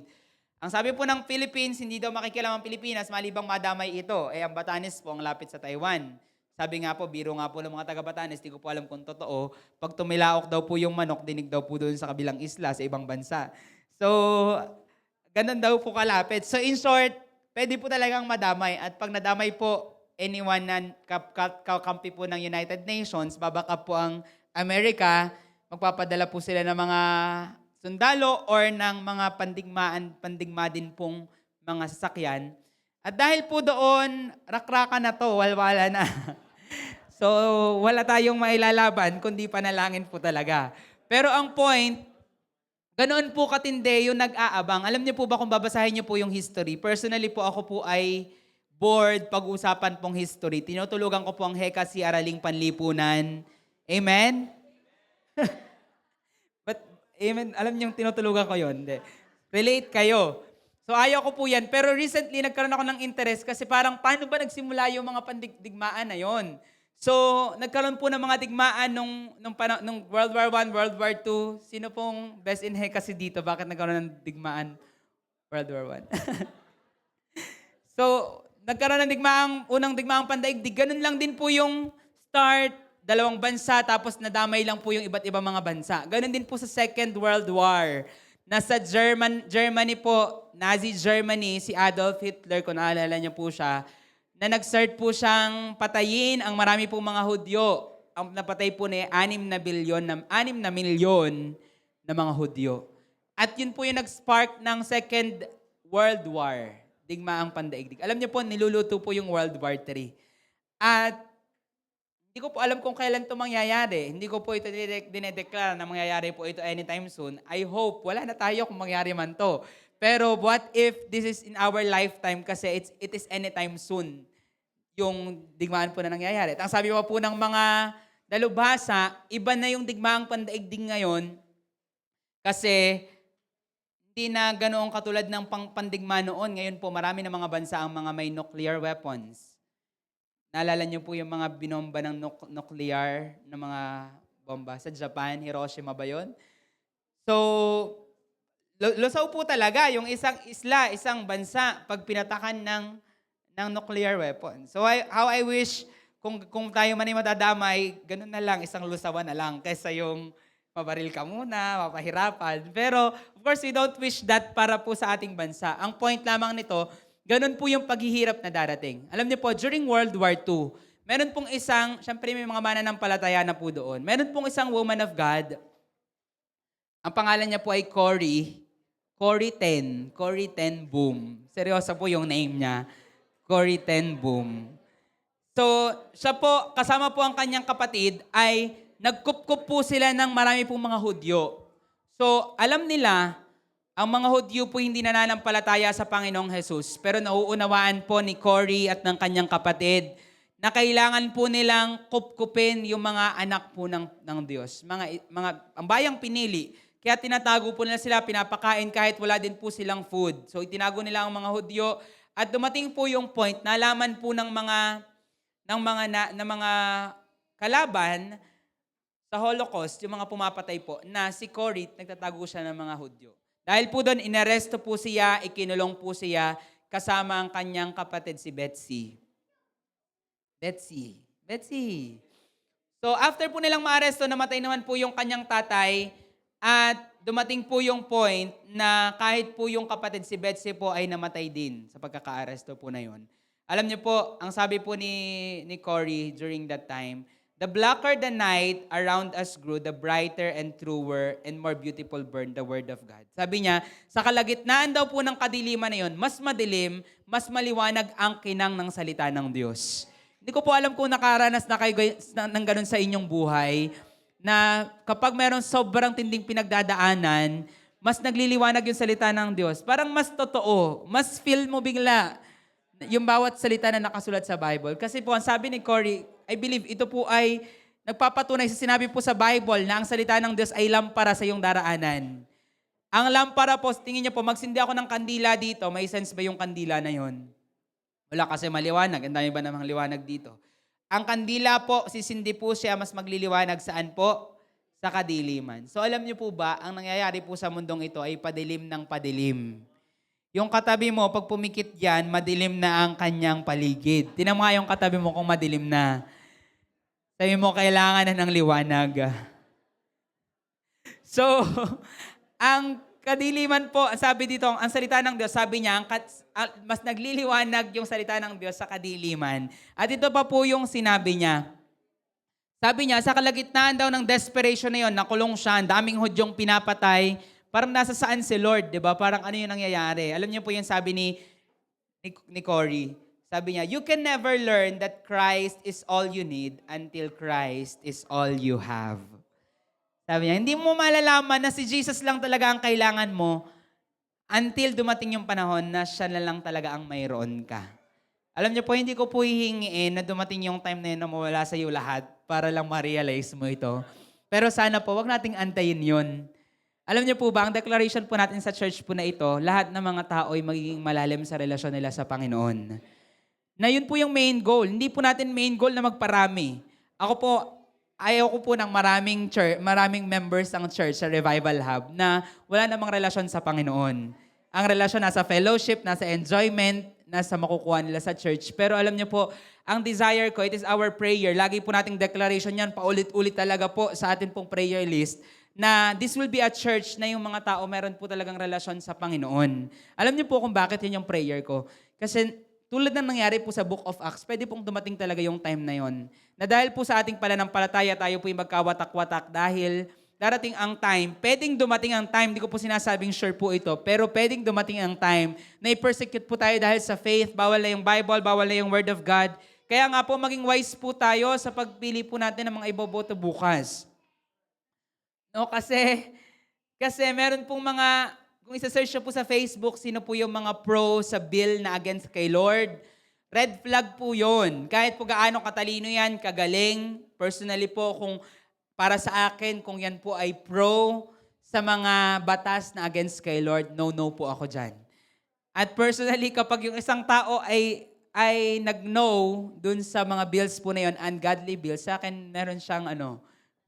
Ang sabi po ng Philippines, hindi daw makikialam ang Pilipinas, malibang madamay ito. Ang Batanes po ang lapit sa Taiwan. Sabi nga po, biro nga po ng mga taga-Batanes, di ko po alam kung totoo, pag tumilaok daw po yung manok, dinig daw po doon sa kabilang isla, sa ibang bansa. So, ganun daw po kalapit. So in short, pwede po talagang madamay. At pag nadamay po, anyone na kakampi po ng United Nations, babaka po ang Amerika, magpapadala po sila ng mga sundalo or ng mga pandigma din pong mga sasakyan. At dahil po doon, rakraka na to, walwala na. So, wala tayong mailalaban, kundi panalangin po talaga. Pero ang point, ganoon po katindi yung nag-aabang. Alam niyo po ba kung babasahin niyo po yung history? Personally po, ako po ay board pag-usapan pong history. Tinutulugan ko po ang Hekasi Araling Panlipunan. Amen? Amen. Alam niyo yung tinutulugan ko yun. Hindi. Relate kayo. So ayaw ko po yan. Pero recently, nagkaroon ako ng interest kasi parang paano ba nagsimula yung mga pandigmaan na yon? So, nagkaroon po ng mga digmaan nung World War I, World War II. Sino pong best in kasi dito? Bakit nagkaroon ng digmaan World War I? So, nagkaroon ng unang digmaang pandaigdig. Ganun lang din po yung start. 2 bansa, tapos nadamay lang po yung iba't ibang mga bansa. Ganon din po sa Second World War. Nasa Germany po, Nazi Germany, si Adolf Hitler, kung naalala niyo po siya, na nag-start po siyang patayin ang marami pong mga Hudyo. Ang napatay po na 6 na milyon na mga Hudyo. At yun po yung nag-spark ng Second World War, digmaang pandaigdig. Alam niyo po, niluluto po yung World War III. At Hindi ko po alam kung kailan ito mangyayari. Hindi ko po ito dinedeklara na mangyayari po ito anytime soon. I hope wala na tayo kung mangyari man to. Pero what if this is in our lifetime kasi it is anytime soon yung digmaan po na nangyayari. At ang sabi pa po ng mga dalubhasa, iba na yung digmaang pandaigdig ngayon kasi hindi na ganoong katulad ng pandigma noon. Ngayon po marami na mga bansa ang mga may nuclear weapons. Naalala niyo po yung mga binomba ng nuclear na mga bomba sa Japan, Hiroshima ba yun? So, lusaw po talaga yung isang isla, isang bansa pag pinatakan ng nuclear weapon. So, how I wish kung tayo man ay madadamay, ganun na lang, isang lusawan na lang kaysa yung mabaril ka muna, mapahirapan. Pero, of course, we don't wish that para po sa ating bansa. Ang point lamang nito, ganun po yung paghihirap na darating. Alam niyo po, during World War II, meron pong isang, syempre may mga mananampalataya na po doon, meron pong isang woman of God, ang pangalan niya po ay Corrie ten Boom. Seryoso po yung name niya, Corrie ten Boom. So, siya po, kasama po ang kanyang kapatid, ay nagkup-kup po sila ng marami pong mga Hudyo. So, alam nila, ang mga Hudyo po hindi nananampalataya sa Panginoong Jesus, pero nauunawaan po ni Corrie at ng kanyang kapatid na kailangan po nilang kupkupin yung mga anak po ng Diyos. Ang bayang pinili. Kaya tinatago po nila sila, pinapakain kahit wala din po silang food. So itinago nila ang mga Hudyo at dumating po yung point, nalaman po ng mga kalaban sa Holocaust, yung mga pumapatay po, na si Corrie, nagtatago siya ng mga Hudyo. Dahil po doon, inaresto po siya, ikinulong po siya, kasama ang kanyang kapatid si Betsy. So after po nilang maaresto, namatay naman po yung kanyang tatay at dumating po yung point na kahit po yung kapatid si Betsy po ay namatay din sa pagkakaaresto po na yun. Alam niyo po, ang sabi po ni Corrie during that time, the blacker the night around us grew, the brighter and truer and more beautiful burned the word of God. Sabi niya, sa kalagitnaan daw po ng kadiliman na yun, mas madilim, mas maliwanag ang kinang ng salita ng Diyos. Hindi ko po alam kung nakaranas na kayo ng ganun sa inyong buhay, na kapag meron sobrang tinding pinagdadaanan, mas nagliliwanag yung salita ng Diyos. Parang mas totoo, mas feel mo bigla yung bawat salita na nakasulat sa Bible. Kasi po, ang sabi ni Corrie, I believe ito po ay nagpapatunay sa sinabi po sa Bible na ang salita ng Diyos ay lampara sa iyong daraanan. Ang lampara po, tingin niyo po, magsindi ako ng kandila dito, may sense ba yung kandila na yon? Wala kasi maliwanag. Ang dami ba namang liwanag dito? Ang kandila po, sisindi po siya, mas magliliwanag saan po? Sa kadiliman. So alam niyo po ba, ang nangyayari po sa mundong ito ay padilim ng padilim. Yung katabi mo, pag pumikit yan, madilim na ang kanyang paligid. Tingnan mo nga yung katabi mo kung madilim na. Sabi mo, kailangan na ng liwanag. So, ang kadiliman po, sabi dito, ang salita ng Diyos, sabi niya, mas nagliliwanag yung salita ng Diyos sa kadiliman. At ito pa po yung sinabi niya. Sabi niya, sa kalagitnaan daw ng desperation na yun, nakulong siya, ang daming Hudyong pinapatay, parang nasa saan si Lord, di ba? Parang ano yung nangyayari? Alam niyo po yung sabi ni Corrie. Sabi niya, you can never learn that Christ is all you need until Christ is all you have. Sabi niya, hindi mo malalaman na si Jesus lang talaga ang kailangan mo until dumating yung panahon na siya na lang talaga ang mayroon ka. Alam niyo po, hindi ko po hihingiin na dumating yung time na yun na mawala sa iyo lahat para lang ma-realize mo ito. Pero sana po, wag nating antayin yun. Alam niyo po ba, ang declaration po natin sa church po na ito, lahat ng mga tao ay magiging malalim sa relasyon nila sa Panginoon. Na yun po yung main goal. Hindi po natin main goal na magparami. Ako po, ayaw ko po ng maraming members ng church sa Revival Hub na wala namang relasyon sa Panginoon. Ang relasyon nasa fellowship, nasa enjoyment, nasa makukuha nila sa church. Pero alam niyo po, ang desire ko, it is our prayer. Lagi po nating declaration yan, paulit-ulit talaga po sa atin pong prayer list, na this will be a church na yung mga tao meron po talagang relasyon sa Panginoon. Alam niyo po kung bakit yun yung prayer ko. Kasi tulad ng nangyari po sa Book of Acts, pwede pong dumating talaga yung time na yon. Na dahil po sa ating pananampalataya, tayo po yung magkawatak-watak dahil darating ang time, pwedeng dumating ang time, di ko po sinasabing sure po ito, pero pwedeng dumating ang time na i-persecute po tayo dahil sa faith, bawal na yung Bible, bawal na yung Word of God. Kaya nga po, maging wise po tayo sa pagpili po natin ng mga iboboto bukas. No, kasi meron pong mga, kung isa-search nyo po sa Facebook, sino po yung mga pro sa bill na against kay Lord, red flag po yun. Kahit po gaano katalino yan, kagaling, personally po, kung para sa akin, kung yan po ay pro sa mga batas na against kay Lord, no po ako dyan. At personally, kapag yung isang tao ay nag-no dun sa mga bills po na yun, ungodly bills, sa akin meron siyang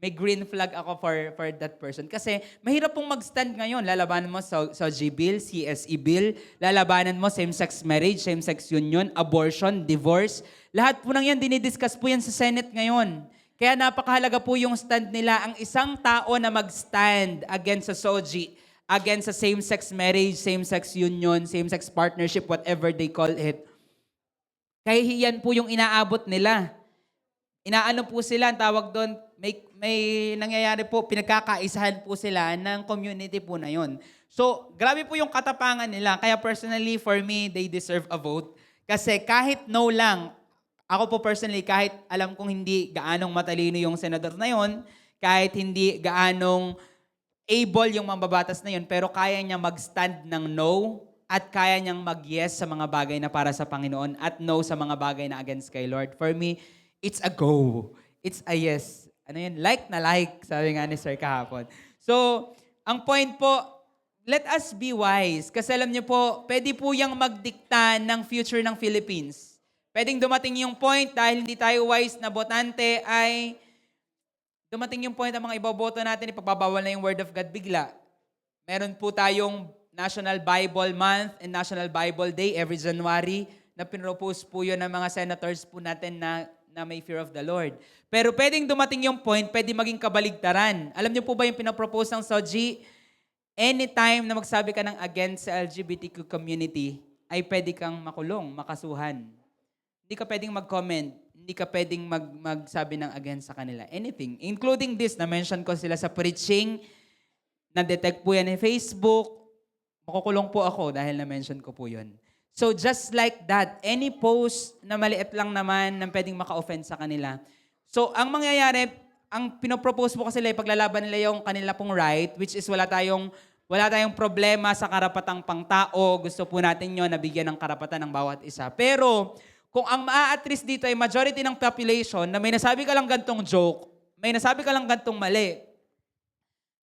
may green flag ako for that person. Kasi mahirap pong mag-stand ngayon. Lalabanan mo sa G bill, CSE bill, lalabanan mo same-sex marriage, same-sex union, abortion, divorce. Lahat po nang yan, dinidiscuss po yan sa Senate ngayon. Kaya napakahalaga po yung stand nila. Ang isang tao na mag-stand against sa SOGI, against sa same-sex marriage, same-sex union, same-sex partnership, whatever they call it, kaya yan po yung inaabot nila. Inaano po sila, ang tawag doon, may nangyayari po, pinagkakaisahan po sila ng community po na yon. So, grabe po yung katapangan nila. Kaya personally, for me, they deserve a vote. Kasi kahit no lang, ako po personally, kahit alam kong hindi gaanong matalino yung senador na yon, kahit hindi gaanong able yung mambabatas na yon, pero kaya niya mag-stand ng no at kaya niyang mag-yes sa mga bagay na para sa Panginoon at no sa mga bagay na against kay Lord. For me, it's a go. It's a yes. Ano yun? Like na like, sabi nga ni Sir kahapon. So, ang point po, let us be wise. Kasi alam niyo po, pwede po yung magdikta ng future ng Philippines. Pwedeng dumating yung point dahil hindi tayo wise na botante ay dumating yung point ang mga iboboto natin, ipagbabawal na yung Word of God bigla. Meron po tayong National Bible Month and National Bible Day every January na pinropose po yun ng mga senators po natin na may fear of the Lord. Pero pwedeng dumating yung point, pwede maging kabaligtaran. Alam niyo po ba yung pinapropose ng SOGI? Anytime na magsabi ka ng against sa LGBTQ community, ay pwede kang makulong, makasuhan. Hindi ka pwedeng mag-comment, hindi ka pwedeng magsabi ng against sa kanila. Anything. Including this, na-mention ko sila sa preaching, na-detect po yan ni Facebook, makukulong po ako dahil na-mention ko po yun. So just like that, any post na maliit lang naman na pwedeng maka-offend sa kanila. So ang mangyayari, ang pinopropose po kasi nila, ipaglalaban nila yung kanila pong right, which is wala tayong problema sa karapatang pangtao. Gusto po natin yun, nabigyan ng karapatan ng bawat isa. Pero kung ang maa-address dito ay majority ng population na may nasabi ka lang gantong joke, may nasabi ka lang gantong mali,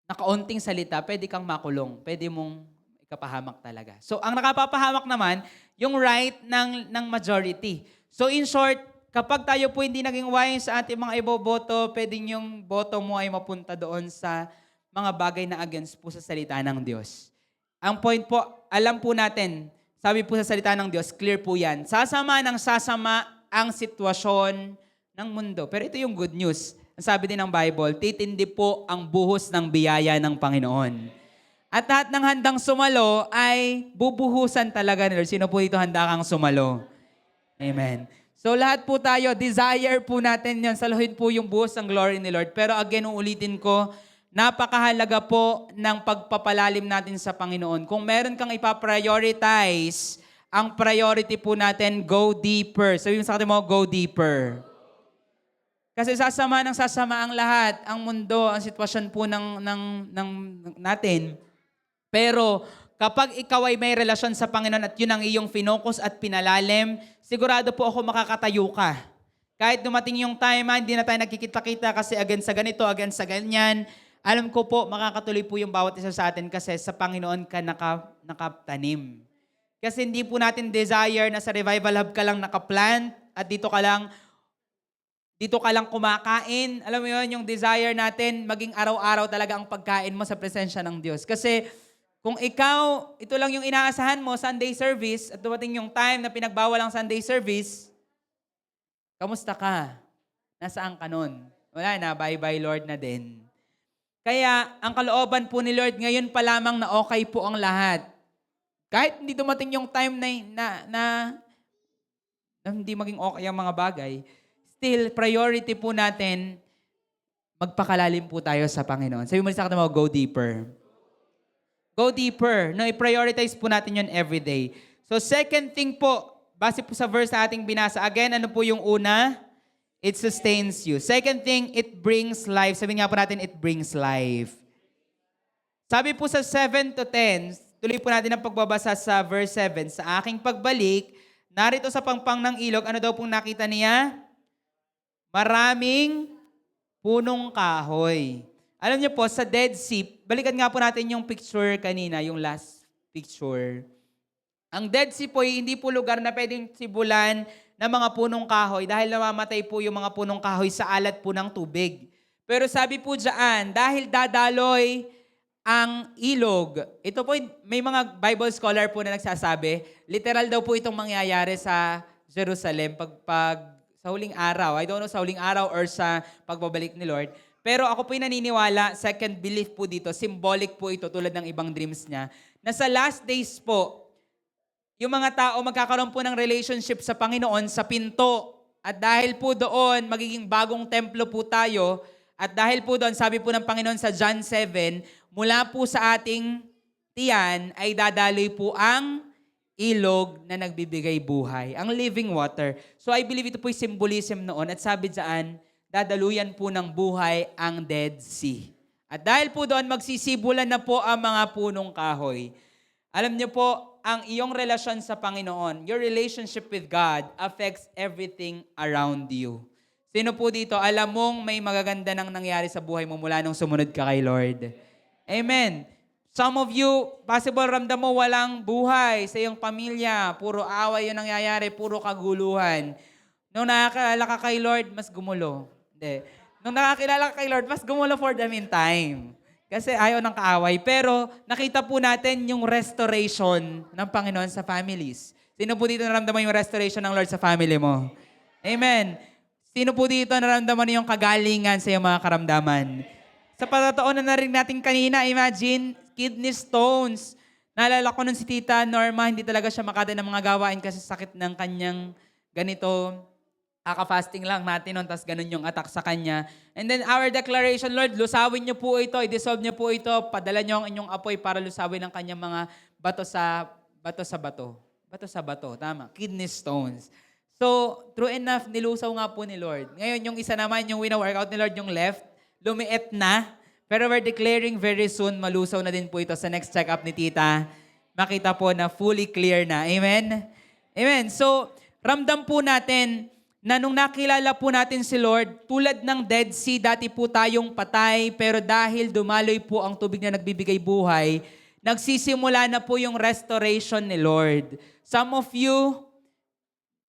na kaunting salita, pwede kang makulong. Pwede mong ikapahamak talaga. So, ang nakapapahamak naman, yung right ng majority. So, in short, kapag tayo po hindi naging wise sa ating mga iboboto, pwedeng yung boto mo ay mapunta doon sa mga bagay na against po sa salita ng Diyos. Ang point po, alam po natin, sabi po sa salita ng Diyos, clear po yan. Sasama ng sasama ang sitwasyon ng mundo. Pero ito yung good news. Ang sabi din ng Bible, titindi po ang buhos ng biyaya ng Panginoon. At lahat ng handang sumalo ay bubuhusan talaga ni Lord. Sino po dito handa kang sumalo? Amen. So lahat po tayo, desire po natin yan. Saluhin po yung buhos ng glory ni Lord. Pero again, uulitin ko, napakahalaga po ng pagpapalalim natin sa Panginoon. Kung meron kang ipaprioritize, ang priority po natin, go deeper. Sabihin mo sa akin mo, go deeper. Kasi sasama ang lahat, ang mundo, ang sitwasyon po ng natin. Pero kapag ikaw ay may relasyon sa Panginoon at yun ang iyong finocus at pinalalim, sigurado po ako makakatayo ka. Kahit dumating yung time, hindi na tayo nagkikita-kita kasi against sa ganito, against sa ganyan, alam ko po, makakatuloy po yung bawat isa sa atin kasi sa Panginoon ka nakatanim. Kasi hindi po natin desire na sa Revival Hub ka lang nakaplant at dito ka lang kumakain. Alam mo yun, yung desire natin, maging araw-araw talaga ang pagkain mo sa presensya ng Diyos. Kasi kung ikaw, ito lang yung inaasahan mo, Sunday service, at dumating yung time na pinagbawal ang Sunday service, kamusta ka? Nasaan ka nun? Wala na, bye-bye Lord na din. Kaya, ang kalooban po ni Lord, ngayon pa lamang na okay po ang lahat. Kahit hindi dumating yung time na hindi maging okay ang mga bagay, still, priority po natin, magpakalalim po tayo sa Panginoon. Sabi mo sa akin mo, go deeper. Go deeper. No, i-prioritize po natin yun every day. So second thing po, base po sa verse na ating binasa, again, ano po yung una? It sustains you. Second thing, it brings life. Sabi nga po natin, it brings life. Sabi po sa 7 to 10, tuloy po natin ang pagbabasa sa verse 7. Sa aking pagbalik, narito sa pangpang ng ilog, ano daw pong nakita niya? Maraming punong kahoy. Alam niyo po, sa Dead Sea, balikan nga po natin yung picture kanina, yung last picture. Ang Dead Sea po, hindi po lugar na pwedeng sibulan ng mga punong kahoy dahil namamatay po yung mga punong kahoy sa alat po ng tubig. Pero sabi po dyan, dahil dadaloy ang ilog, ito po, may mga Bible scholar po na nagsasabi, literal daw po itong mangyayari sa Jerusalem sa huling araw. I don't know sa huling araw or sa pagbabalik ni Lord. Pero ako po'y naniniwala, second belief po dito, symbolic po ito tulad ng ibang dreams niya, na sa last days po, yung mga tao magkakaroon po ng relationship sa Panginoon sa pinto. At dahil po doon, magiging bagong templo po tayo. At dahil po doon, sabi po ng Panginoon sa John 7, mula po sa ating tiyan ay dadaloy po ang ilog na nagbibigay buhay, ang living water. So I believe ito po yung symbolism noon. At sabi dyan, dadaluyan po ng buhay ang Dead Sea. At dahil po doon, magsisibulan na po ang mga punong kahoy. Alam niyo po, ang iyong relasyon sa Panginoon, your relationship with God affects everything around you. Sino po dito, alam mong may magaganda nang nangyari sa buhay mo mula nung sumunod ka kay Lord? Amen. Some of you, possible ramdam mo walang buhay sa iyong pamilya. Puro away yung nangyayari, puro kaguluhan. Nung nakakilala ka kay Lord, mas gumulo. Hindi. Nung nakakilala ka kay Lord, mas gumulo for the meantime. Kasi ayaw ng kaaway. Pero nakita po natin yung restoration ng Panginoon sa families. Sino po dito naramdaman yung restoration ng Lord sa family mo? Amen. Sino po dito naramdaman yung kagalingan sa iyong mga karamdaman? Sa patataon na narinig natin kanina, imagine, kidney stones. Naalala ko nun si Tita Norma, hindi talaga siya makada ng mga gawain kasi sakit ng kanyang ganito. Kaka-fasting lang natin nun, tapos ganun yung attack sa kanya. And then our declaration, Lord, lusawin niyo po ito, i-dissolve niyo po ito, padala niyo ang inyong apoy para lusawin ang kanyang mga bato sa bato. Bato sa bato, tama. Kidney stones. So, true enough, nilusaw nga po ni Lord. Ngayon, yung isa naman, yung wina-workout ni Lord, yung left, lumiit na. Pero we're declaring very soon, malusaw na din po ito sa next check-up ni Tita. Makita po na fully clear na. Amen? Amen. So, ramdam po natin na nung nakilala po natin si Lord, tulad ng Dead Sea, dati po tayong patay, pero dahil dumaloy po ang tubig na nagbibigay buhay, nagsisimula na po yung restoration ni Lord. Some of you,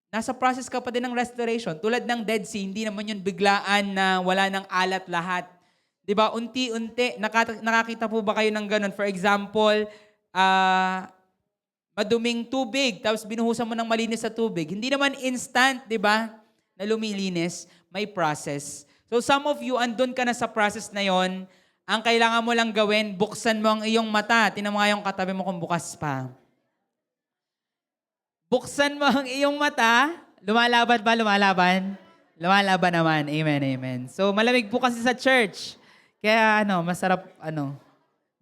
nasa process ka pa din ng restoration. Tulad ng Dead Sea, hindi naman yun biglaan na wala ng alat lahat. Diba? Unti-unti, nakakita po ba kayo ng ganun? For example, maduming tubig, tapos binuhusan mo ng malinis sa tubig. Hindi naman instant, di ba, na lumilinis, may process. So some of you, andun ka na sa process na yon. Ang kailangan mo lang gawin, buksan mo ang iyong mata. Tingnan mo nga yung katabi mo kung bukas pa. Buksan mo ang iyong mata. Lumalaban ba? Lumalaban? Lumalaban naman. Amen, amen. So malamig po kasi sa church. Kaya masarap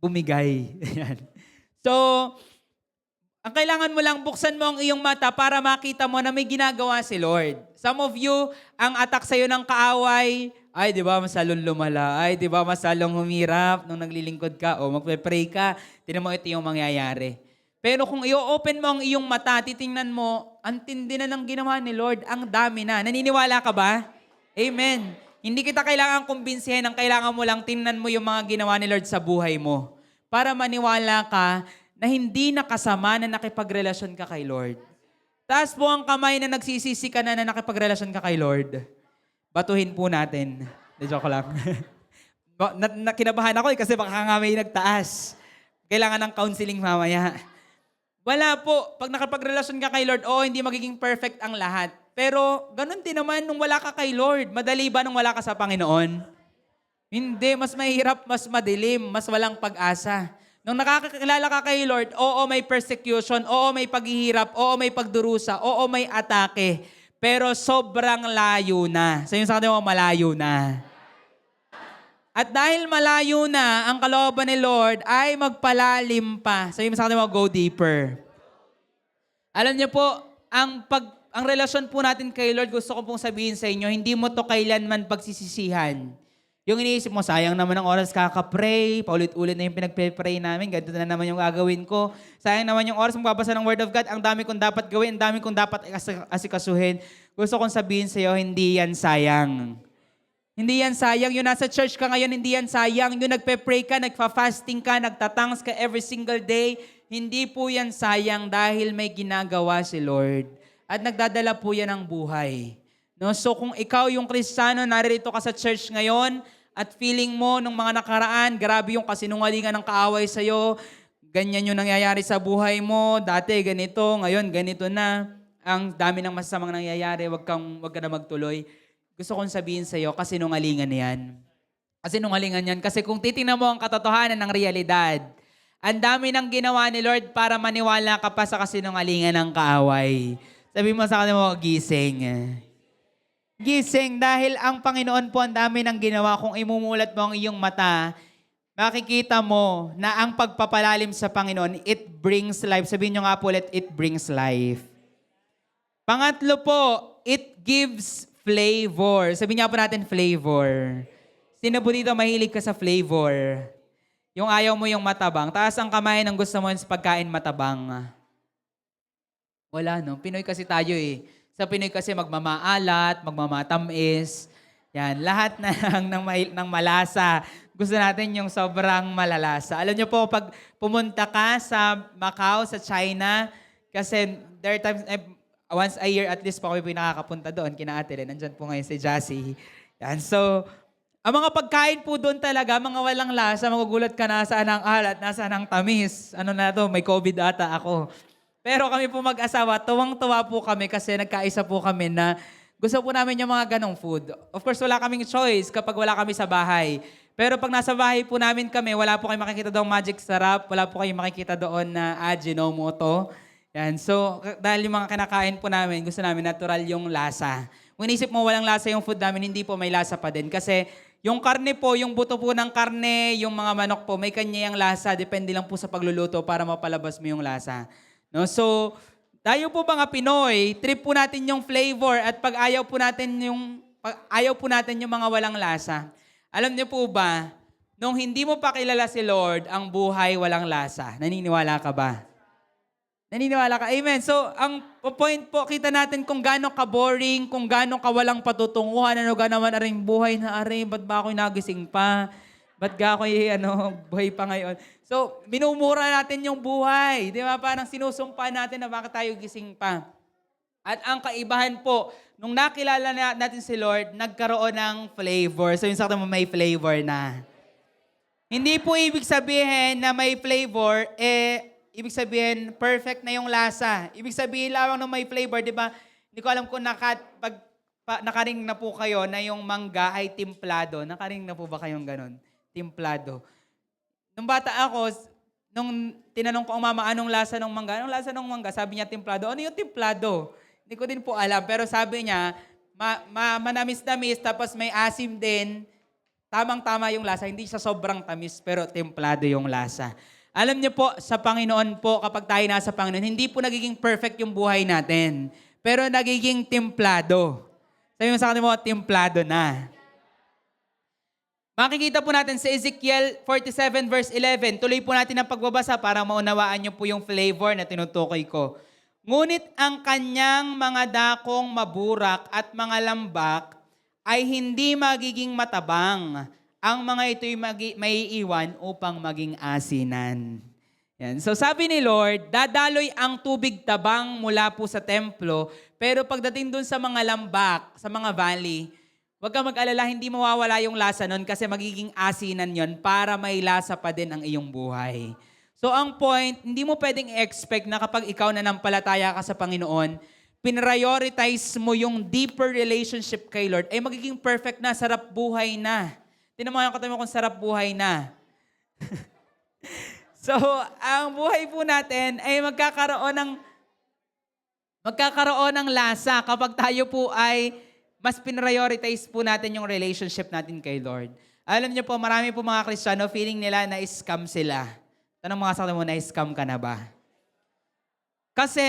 bumigay. So, ang kailangan mo lang, buksan mo ang iyong mata para makita mo na may ginagawa si Lord. Some of you, ang attack sa'yo ng kaaway, ay, di ba, masalong lumala. Ay, di ba, masalong humirap nung naglilingkod ka o magpe-pray ka. Tingnan mo, ito yung mangyayari. Pero kung i-open mo ang iyong mata, titingnan mo, ang tindi na ng ginawa ni Lord, ang dami na. Naniniwala ka ba? Amen. Hindi kita kailangan kumbinsihin, ang kailangan mo lang tingnan mo yung mga ginawa ni Lord sa buhay mo para maniwala ka na hindi nakasama na nakipagrelasyon ka kay Lord. Taas po ang kamay na nagsisisi ka na nakipagrelasyon ka kay Lord. Batuhin po natin. De, joke lang. Kinabahan ako kasi baka nga may nagtaas. Kailangan ng counseling mamaya. Wala po. Pag nakapagrelasyon ka kay Lord, hindi magiging perfect ang lahat. Pero ganun din naman nung wala ka kay Lord. Madali ba nung wala ka sa Panginoon? Hindi. Mas mahirap, mas madilim, mas walang pag-asa. Nung nakakakilala ka kay Lord, may persecution, may paghihirap, may pagdurusa, may atake. Pero sobrang layo na. Sa sa kanila, malayo na. At dahil malayo na, ang kalooban ni Lord ay magpalalim pa. Sa sa kanila, go deeper. Alam niyo po, ang relasyon po natin kay Lord, gusto ko pong sabihin sa inyo, hindi mo to kailanman pagsisisihan. Yung iniisip mo, sayang naman ang oras kaka-pray, paulit-ulit na yung pinagpe-pray namin, ganito na naman yung gagawin ko. Sayang naman yung oras magbabasa ng Word of God, ang dami kong dapat gawin, ang dami kong dapat asikasuhin. Gusto kong sabihin sa iyo, hindi yan sayang. Hindi yan sayang. Yung nasa church ka ngayon, hindi yan sayang. Yung nagpe-pray ka, nagfa-fasting ka, nagtatangs ka every single day, hindi po yan sayang dahil may ginagawa si Lord. At nagdadala po yan ng buhay. No? So kung ikaw yung Kristiyano, narito ka sa church ngayon, at feeling mo nung mga nakaraan, grabe yung kasinungalingan ng kaaway sa'yo, ganyan yung nangyayari sa buhay mo, dati ganito, ngayon ganito na, ang dami ng masasamang nangyayari, wag ka na magtuloy. Gusto kong sabihin sa'yo, kasinungalingan yan. Kasinungalingan yan. Kasi kung titingnan mo ang katotohanan ng realidad, ang dami ng ginawa ni Lord para maniwala ka pa sa kasinungalingan ng kaaway. Sabi mo sa kanila mo, gising. Gising dahil ang Panginoon po ang dami ng ginawa. Kung imumulat mo ang iyong mata, makikita mo na ang pagpapalalim sa Panginoon, it brings life. Sabihin nyo nga po ulit, it brings life. Pangatlo po, it gives flavor. Sabihin nga po natin, flavor. Sino po dito mahilig ka sa flavor? Yung ayaw mo yung matabang. Taas ang kamay ng gusto mo sa pagkain matabang. Wala, no? Pinoy kasi tayo eh. Sa Pinoy kasi magmamaalat, magmamatamis. Yan, lahat ng malasa. Gusto natin yung sobrang malalasa. Alam niyo po, pag pumunta ka sa Macau, sa China, kasi there are times, once a year at least po kami nakakapunta doon, kina Ate Len. Nandyan po ngayon si Jassy. Yan, so, ang mga pagkain po doon talaga, mga walang lasa, magugulat ka nasaan ang alat, nasaan ang tamis. Ano na to, may COVID ata ako. Pero kami po mag-asawa, tuwang-tuwa po kami kasi nagkaisa po kami na gusto po namin yung mga ganong food. Of course, wala kaming choice kapag wala kami sa bahay. Pero pag nasa bahay po namin kami, wala po kayong makikita doon magic sarap, wala po kayong makikita doon na Ajinomoto. Yan. So, dahil yung mga kinakain po namin, gusto namin natural yung lasa. Kung inisip mo walang lasa yung food namin, hindi po may lasa pa din. Kasi yung karne po, yung buto po ng karne, yung mga manok po, may kanya yung lasa. Depende lang po sa pagluluto para mapalabas mo yung lasa. No? So, tayo po mga Pinoy, trip po natin yung flavor at pag ayaw po natin yung mga walang lasa. Alam niyo po ba, nung hindi mo pa kilala si Lord, ang buhay walang lasa. Naniniwala ka ba? Naniniwala ka? Amen. So, ang point po, kita natin kung gaano ka-boring, kung gaano ka walang patutunguhan, ano ga naman aring buhay na aring, ba't ba ako'y nagising pa? Ba't ga ako'y buhay pa ngayon? So, minumura natin yung buhay. Di ba? Parang sinusumpa natin na bakit tayo gising pa. At ang kaibahan po, nung nakilala natin si Lord, nagkaroon ng flavor. So, yung sakto mo may flavor na. Hindi po ibig sabihin na may flavor, ibig sabihin, perfect na yung lasa. Ibig sabihin lamang na may flavor, di ba? Hindi ko alam kung nakaring na po kayo na yung mangga ay timplado. Nakaring na po ba kayong ganun? Timplado. Nung bata ako, nung tinanong ko ang mama, anong lasa ng mangga? Anong lasa ng mangga? Sabi niya, timplado. Ano yung timplado? Hindi ko din po alam. Pero sabi niya, manamis-namis, tapos may asim din. Tamang-tama yung lasa. Hindi siya sobrang tamis, pero timplado yung lasa. Alam niyo po, sa Panginoon po, kapag tayo nasa Panginoon, hindi po nagiging perfect yung buhay natin. Pero nagiging timplado. Sabi mo sa kanila mo, timplado na. Makikita po natin sa Ezekiel 47 verse 11. Tuloy po natin ang pagbabasa para maunawaan niyo po yung flavor na tinutukoy ko. Ngunit ang kanyang mga dakong maburak at mga lambak ay hindi magiging matabang. Ang mga ito'y maiiwan upang maging asinan. Yan. So sabi ni Lord, dadaloy ang tubig tabang mula po sa templo, pero pagdating dun sa mga lambak, sa mga valley, huwag kang mag-alala, hindi mawawala yung lasa nun kasi magiging asinan yon para may lasa pa din ang iyong buhay. So ang point, hindi mo pwedeng expect na kapag ikaw nanampalataya ka sa Panginoon, pinrioritize mo yung deeper relationship kay Lord, ay magiging perfect na, sarap buhay na. Tinan mo yung katabi mo kung sarap buhay na. So, ang buhay po natin ay magkakaroon ng lasa kapag tayo po ay mas pinrioritize po natin yung relationship natin kay Lord. Alam niyo po, marami po mga Kristiyano, feeling nila na-scam sila. Tanong mga sakta mo, na-scam ka na ba? Kasi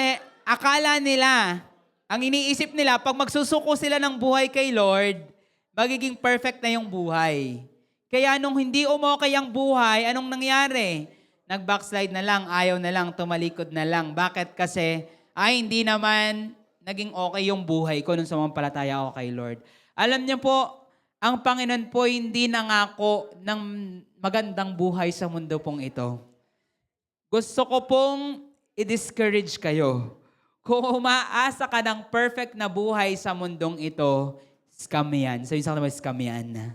akala nila, ang iniisip nila, pag magsusuko sila ng buhay kay Lord, magiging perfect na yung buhay. Kaya nung hindi umokay ang buhay, anong nangyari? Nag-backslide na lang, ayaw na lang, tumalikod na lang. Bakit? Kasi, hindi naman naging okay yung buhay ko nung sumampalataya ako kay Lord. Alam niyo po, ang Panginoon po hindi nangako ng magandang buhay sa mundo pong ito. Gusto ko pong i-discourage kayo. Kung umaasa ka ng perfect na buhay sa mundong ito, scam yan. Sabi sa naman, scam yan.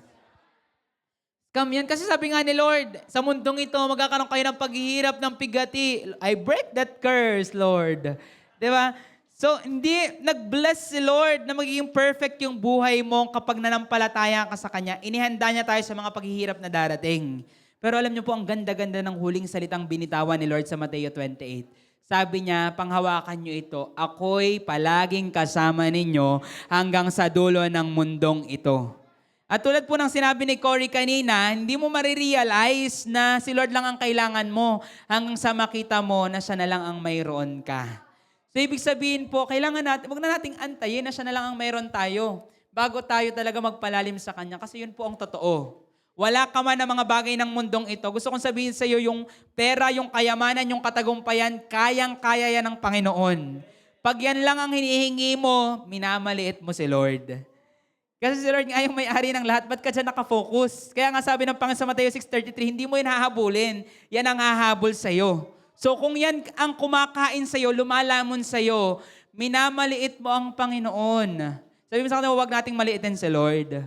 Scam yan. Kasi sabi nga ni Lord, sa mundong ito, magkakaroon kayo ng paghihirap ng pigati. I break that curse, Lord. Diba? So, hindi nag-bless si Lord na magiging perfect yung buhay mo kapag nanampalataya ka sa Kanya. Inihanda niya tayo sa mga paghihirap na darating. Pero alam niyo po, ang ganda-ganda ng huling salitang binitawan ni Lord sa Mateo 28. Sabi niya, panghawakan niyo ito, ako'y palaging kasama ninyo hanggang sa dulo ng mundong ito. At tulad po ng sinabi ni Cory kanina, hindi mo marirealize na si Lord lang ang kailangan mo hanggang sa makita mo na siya na lang ang mayroon ka. So ibig sabihin po, kailangan natin, wag na nating antayin na siya na lang ang mayroon tayo bago tayo talaga magpalalim sa Kanya kasi yun po ang totoo. Wala ka man ng mga bagay ng mundong ito. Gusto kong sabihin sa iyo, yung pera, yung kayamanan, yung katagumpayan, kayang-kaya yan ng Panginoon. Pag yan lang ang hinihingi mo, minamaliit mo si Lord. Kasi si Lord nga yung may-ari ng lahat, ba't ka dyan nakafocus? Kaya nga sabi ng Panginoon sa Mateo 6:33, hindi mo yan hahabulin. Yan ang hahabol sa iyo. So kung yan ang kumakain sa iyo, lumalamon sa iyo, minamaliit mo ang Panginoon. Sabi mo sa kanila, huwag nating maliitin si Lord.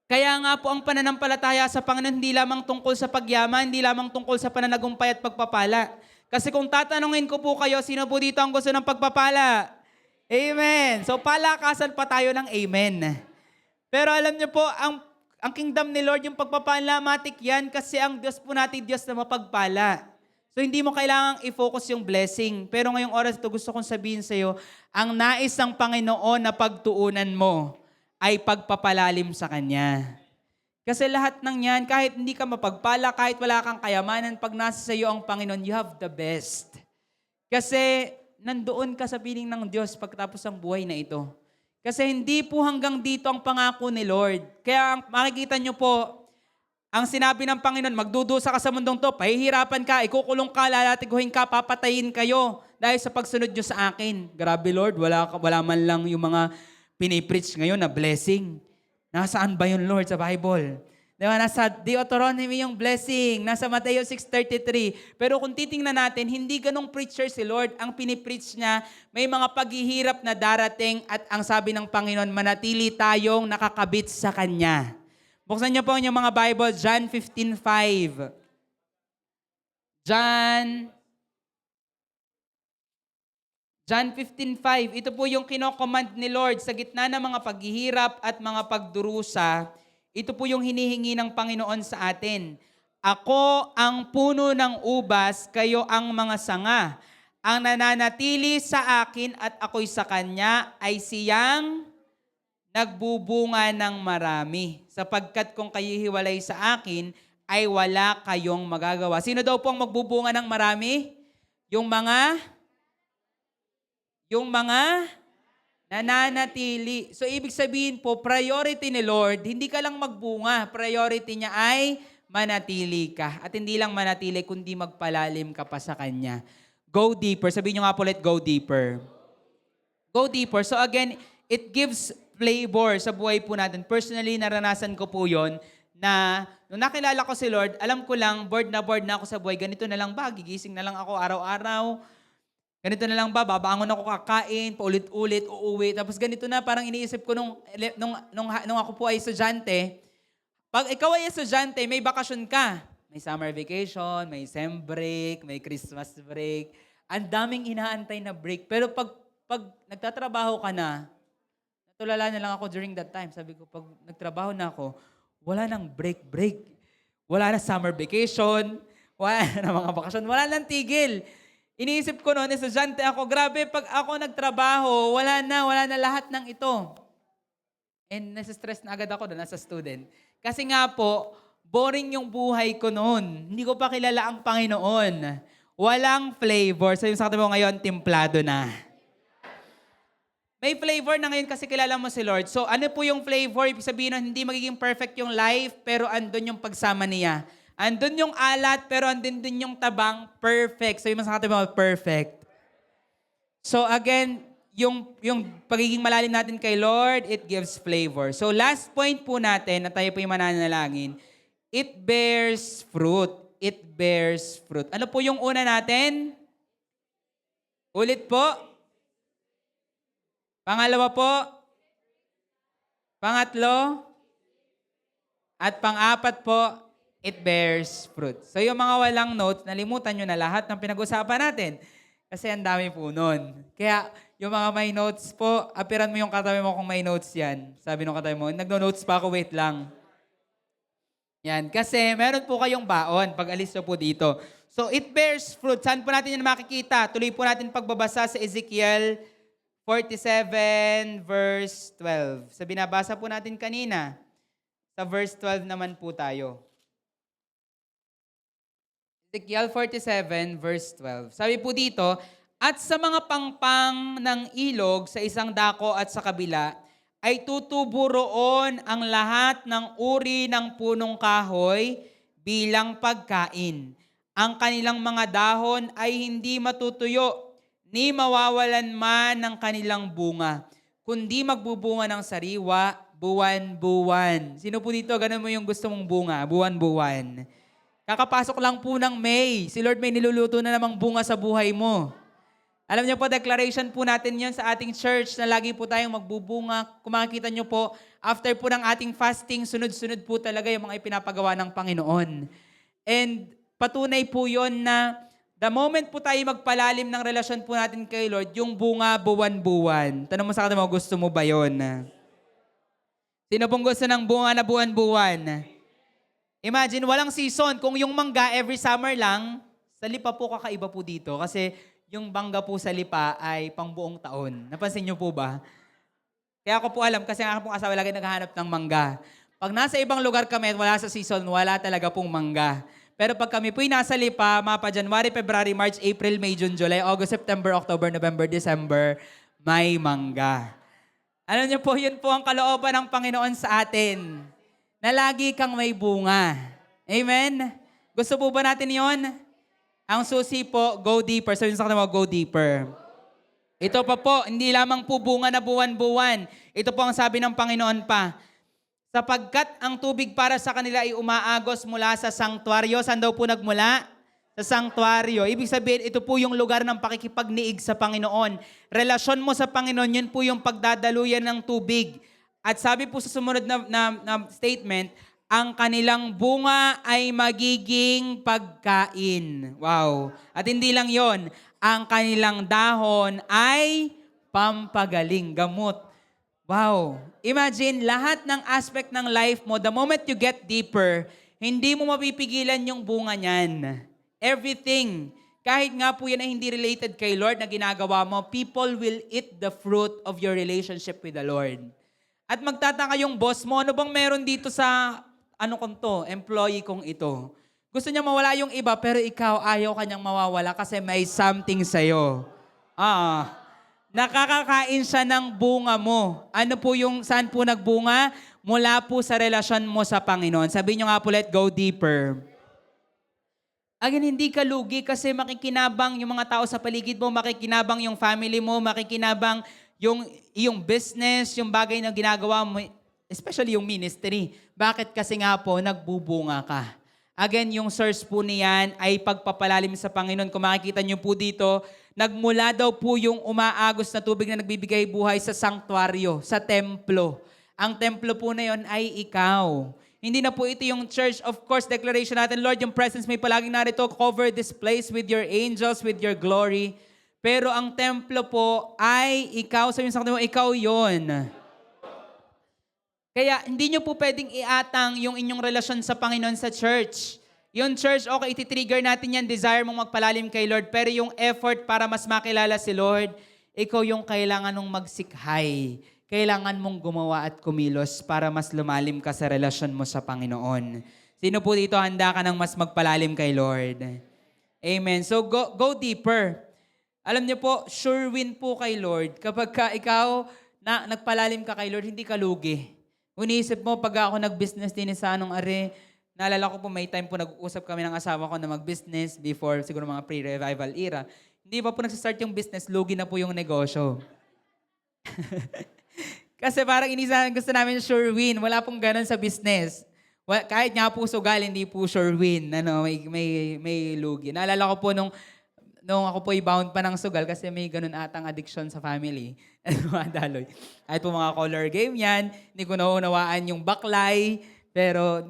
Kaya nga po ang pananampalataya sa Panginoon hindi lamang tungkol sa pagyaman, hindi lamang tungkol sa pananagumpay at pagpapala. Kasi kung tatanungin ko po kayo, sino po dito ang gusto ng pagpapala? Amen. So palakasan pa tayo ng amen. Pero alam niyo po, ang kingdom ni Lord, yung pagpapala, matik yan kasi ang Diyos po natin, Diyos na mapagpala. So hindi mo kailangang i-focus yung blessing. Pero ngayong oras ito, gusto kong sabihin sa iyo, ang nais ng Panginoon na pagtuunan mo ay pagpapalalim sa Kanya. Kasi lahat ng yan, kahit hindi ka mapagpala, kahit wala kang kayamanan, pag nasa sa iyo ang Panginoon, you have the best. Kasi nandoon ka sa piling ng Diyos pagkatapos ng buhay na ito. Kasi hindi po hanggang dito ang pangako ni Lord. Kaya makikita nyo po, ang sinabi ng Panginoon, magdudusa ka sa mundong to, pahihirapan ka, ikukulong ka, lalatiguhin ka, papatayin kayo dahil sa pagsunod nyo sa akin. Grabe Lord, wala man lang yung mga pinipreach ngayon na blessing. Nasaan ba yun, Lord, sa Bible? Diba? Nasa Deuteronomy yung blessing. Nasa Mateo 6:33. Pero kung titingnan natin, hindi ganong preacher si Lord. Ang pinipreach niya, may mga paghihirap na darating at ang sabi ng Panginoon, manatili tayong nakakabit sa Kanya. Buksan niyo po ang inyong mga Bible, John 15:5. John 15:5, ito po yung kinocommand ni Lord sa gitna ng mga paghihirap at mga pagdurusa. Ito po yung hinihingi ng Panginoon sa atin. Ako ang puno ng ubas, kayo ang mga sanga. Ang nananatili sa akin at ako'y sa kanya ay siyang nagbubunga ng marami. Sapagkat kung kayo hiwalay sa akin, ay wala kayong magagawa. Sino daw po ang magbubunga ng marami? Yung mga nananatili. So, ibig sabihin po, priority ni Lord, hindi ka lang magbunga. Priority niya ay manatili ka. At hindi lang manatili, kundi magpalalim ka pa sa Kanya. Go deeper. Sabihin niyo nga po ulit, go deeper. Go deeper. So again, it gives flavor sa buhay po natin. Personally, naranasan ko po yon na nung nakilala ko si Lord, alam ko lang, bored na ako sa buhay. Ganito na lang ba? Gigising na lang ako araw-araw. Ganito na lang ba? Babangon ako kakain, paulit-ulit, uuwi. Tapos ganito na, parang iniisip ko nung ako po ay estudyante. Pag ikaw ay estudyante, may bakasyon ka. May summer vacation, may sem break, may Christmas break. Ang daming inaantay na break. Pero pag nagtatrabaho ka na, natulala na lang ako during that time. Sabi ko, pag nagtrabaho na ako, wala nang break. Wala na summer vacation, wala na mga bakasyon, wala nang tigil. Iniisip ko noon, estudyante ako, grabe, pag ako nagtrabaho, wala na lahat ng ito. And nasa-stress na agad ako doon, nasa student. Kasi nga po, boring yung buhay ko noon. Hindi ko pa kilala ang Panginoon. walang flavor. Sabi mo sa katabi mo ngayon, timplado na. May flavor na ngayon kasi kilala mo si Lord. So ano po yung flavor? Ibig sabihin na hindi magiging perfect yung life, pero andun yung pagsama niya. Andun yung alat, pero andun din yung tabang, perfect. Sabi mo sa katabi mo, perfect. So again, yung pagiging malalim natin kay Lord, it gives flavor. So last point po natin, na tayo po yung mananalangin, it bears fruit. It bears fruit. Ano po yung una natin? Ulit po. Pangalawa po. Pangatlo. At pang-apat po, it bears fruit. So yung mga walang notes, nalimutan nyo na lahat ng pinag-usapan natin. Kasi ang dami po nun. Kaya yung mga may notes po, apiran mo yung katabi mo kung may notes yan. Sabi nung katabi mo, nagno-notes pa ako, wait lang. Yan, kasi meron po kayong baon pag alis nyo po dito. So it bears fruit. Saan po natin yan makikita? Tuloy po natin pagbabasa sa Ezekiel 47 verse 12. Sa binabasa po natin kanina, sa verse 12 naman po tayo. Ezekiel 47 verse 12. Sabi po dito, at sa mga pangpang ng ilog sa isang dako at sa kabila, ay tutubo roon ang lahat ng uri ng punong kahoy bilang pagkain. Ang kanilang mga dahon ay hindi matutuyo, ni mawawalan man ng kanilang bunga, kundi magbubunga ng sariwa, buwan-buwan. Sino po dito, ganun mo yung gusto mong bunga, buwan-buwan. Kakapasok lang po ng May. Si Lord may niluluto na namang bunga sa buhay mo. Alam niyo po, declaration po natin yon sa ating church na lagi po tayong magbubunga. Kung makikita niyo po, after po ng ating fasting, sunod-sunod po talaga yung mga ipinapagawa ng Panginoon. And patunay po yon na the moment po tayo magpalalim ng relasyon po natin kay Lord, yung bunga buwan-buwan. Tanong mo sa kanila, gusto mo ba yon? Sino pong gusto ng bunga na buwan-buwan? Imagine, walang season. Kung yung mangga every summer lang, sa lipa po kakaiba po dito. Kasi yung bangga po sa lipa ay pang buong taon. Napansin niyo po ba? Kaya ako po alam, kasi ang aking asawa lagi naghahanap ng mangga. Pag nasa ibang lugar kami at wala sa season, wala talaga pong mangga. Pero pag kami po'y nasa lipa, mapa January, February, March, April, May, June, July, August, September, October, November, December, may mangga. Alam niyo po, yun po ang kalooban ng Panginoon sa atin, na lagi kang may bunga. Amen? Gusto po ba natin yon? Ang susi po, go deeper. Sabi sa kanila, go deeper. Ito pa po, hindi lamang po bunga na buwan-buwan. Ito po ang sabi ng Panginoon pa, sapagkat ang tubig para sa kanila ay umaagos mula sa sanktuaryo. Saan daw po nagmula? Sa sanktuaryo. Ibig sabihin, ito po yung lugar ng pakikipagniig sa Panginoon. Relasyon mo sa Panginoon, yun po yung pagdadaluyan ng tubig. At sabi po sa sumunod na statement, ang kanilang bunga ay magiging pagkain. Wow. At hindi lang yon, ang kanilang dahon ay pampagaling, gamot. Wow. Imagine, lahat ng aspect ng life mo, the moment you get deeper, hindi mo mapipigilan yung bunga niyan. Everything. Kahit nga po yan ay hindi related kay Lord na ginagawa mo, people will eat the fruit of your relationship with the Lord. At magtataka yung boss mo, ano bang meron dito sa, employee kong ito? Gusto niya mawala yung iba, pero ikaw ayaw kanyang mawawala kasi may something sa'yo. Nakakakain siya ng bunga mo. Ano po yung, saan po nagbunga? Mula po sa relasyon mo sa Panginoon. Sabi niyo nga po, let go deeper. Again, hindi ka lugi kasi makikinabang yung mga tao sa paligid mo, makikinabang yung family mo, makikinabang yung iyong business, yung bagay na ginagawa mo, especially yung ministry. Bakit? Kasi nga po, nagbubunga ka. Again, yung source po niyan ay pagpapalalim sa Panginoon. Kung makikita niyo po dito, nagmula daw po yung umaagos na tubig na nagbibigay buhay sa sanktuaryo, sa templo. Ang templo po na yon ay ikaw. Hindi na po ito yung church. Of course, declaration natin, Lord, yung presence may palaging narito, cover this place with your angels, with your glory. Pero ang templo po ay ikaw. Sabihin sa kanila, ikaw yon. Kaya hindi nyo po pwedeng iatang yung inyong relasyon sa Panginoon sa church. Yung church, okay, iti-trigger natin yan, desire mong magpalalim kay Lord. Pero yung effort para mas makilala si Lord, ikaw yung kailangan mong magsikhay. Kailangan mong gumawa at kumilos para mas lumalim ka sa relasyon mo sa Panginoon. Sino po dito handa ka ng mas magpalalim kay Lord? Amen. So go deeper. Alam niyo po, sure win po kay Lord kapag ikaw nagpalalim ka kay Lord, hindi ka lugi. Unisip mo, pag ako nag-business din sa anong are, naalala ko po may time po nag-uusap kami ng asawa ko na mag-business before siguro mga pre-revival era. Hindi pa po nagsistart yung business, lugi na po yung negosyo. Kasi parang gusto namin sure win. Wala pong ganun sa business. Kahit nga po sugal, hindi po sure win. May lugi. Naalala ko po nung ako po bound pa ng sugal kasi may ganun atang addiction sa family. Daloy. Kahit po mga color game yan, hindi ko naunawaan yung baklay. Pero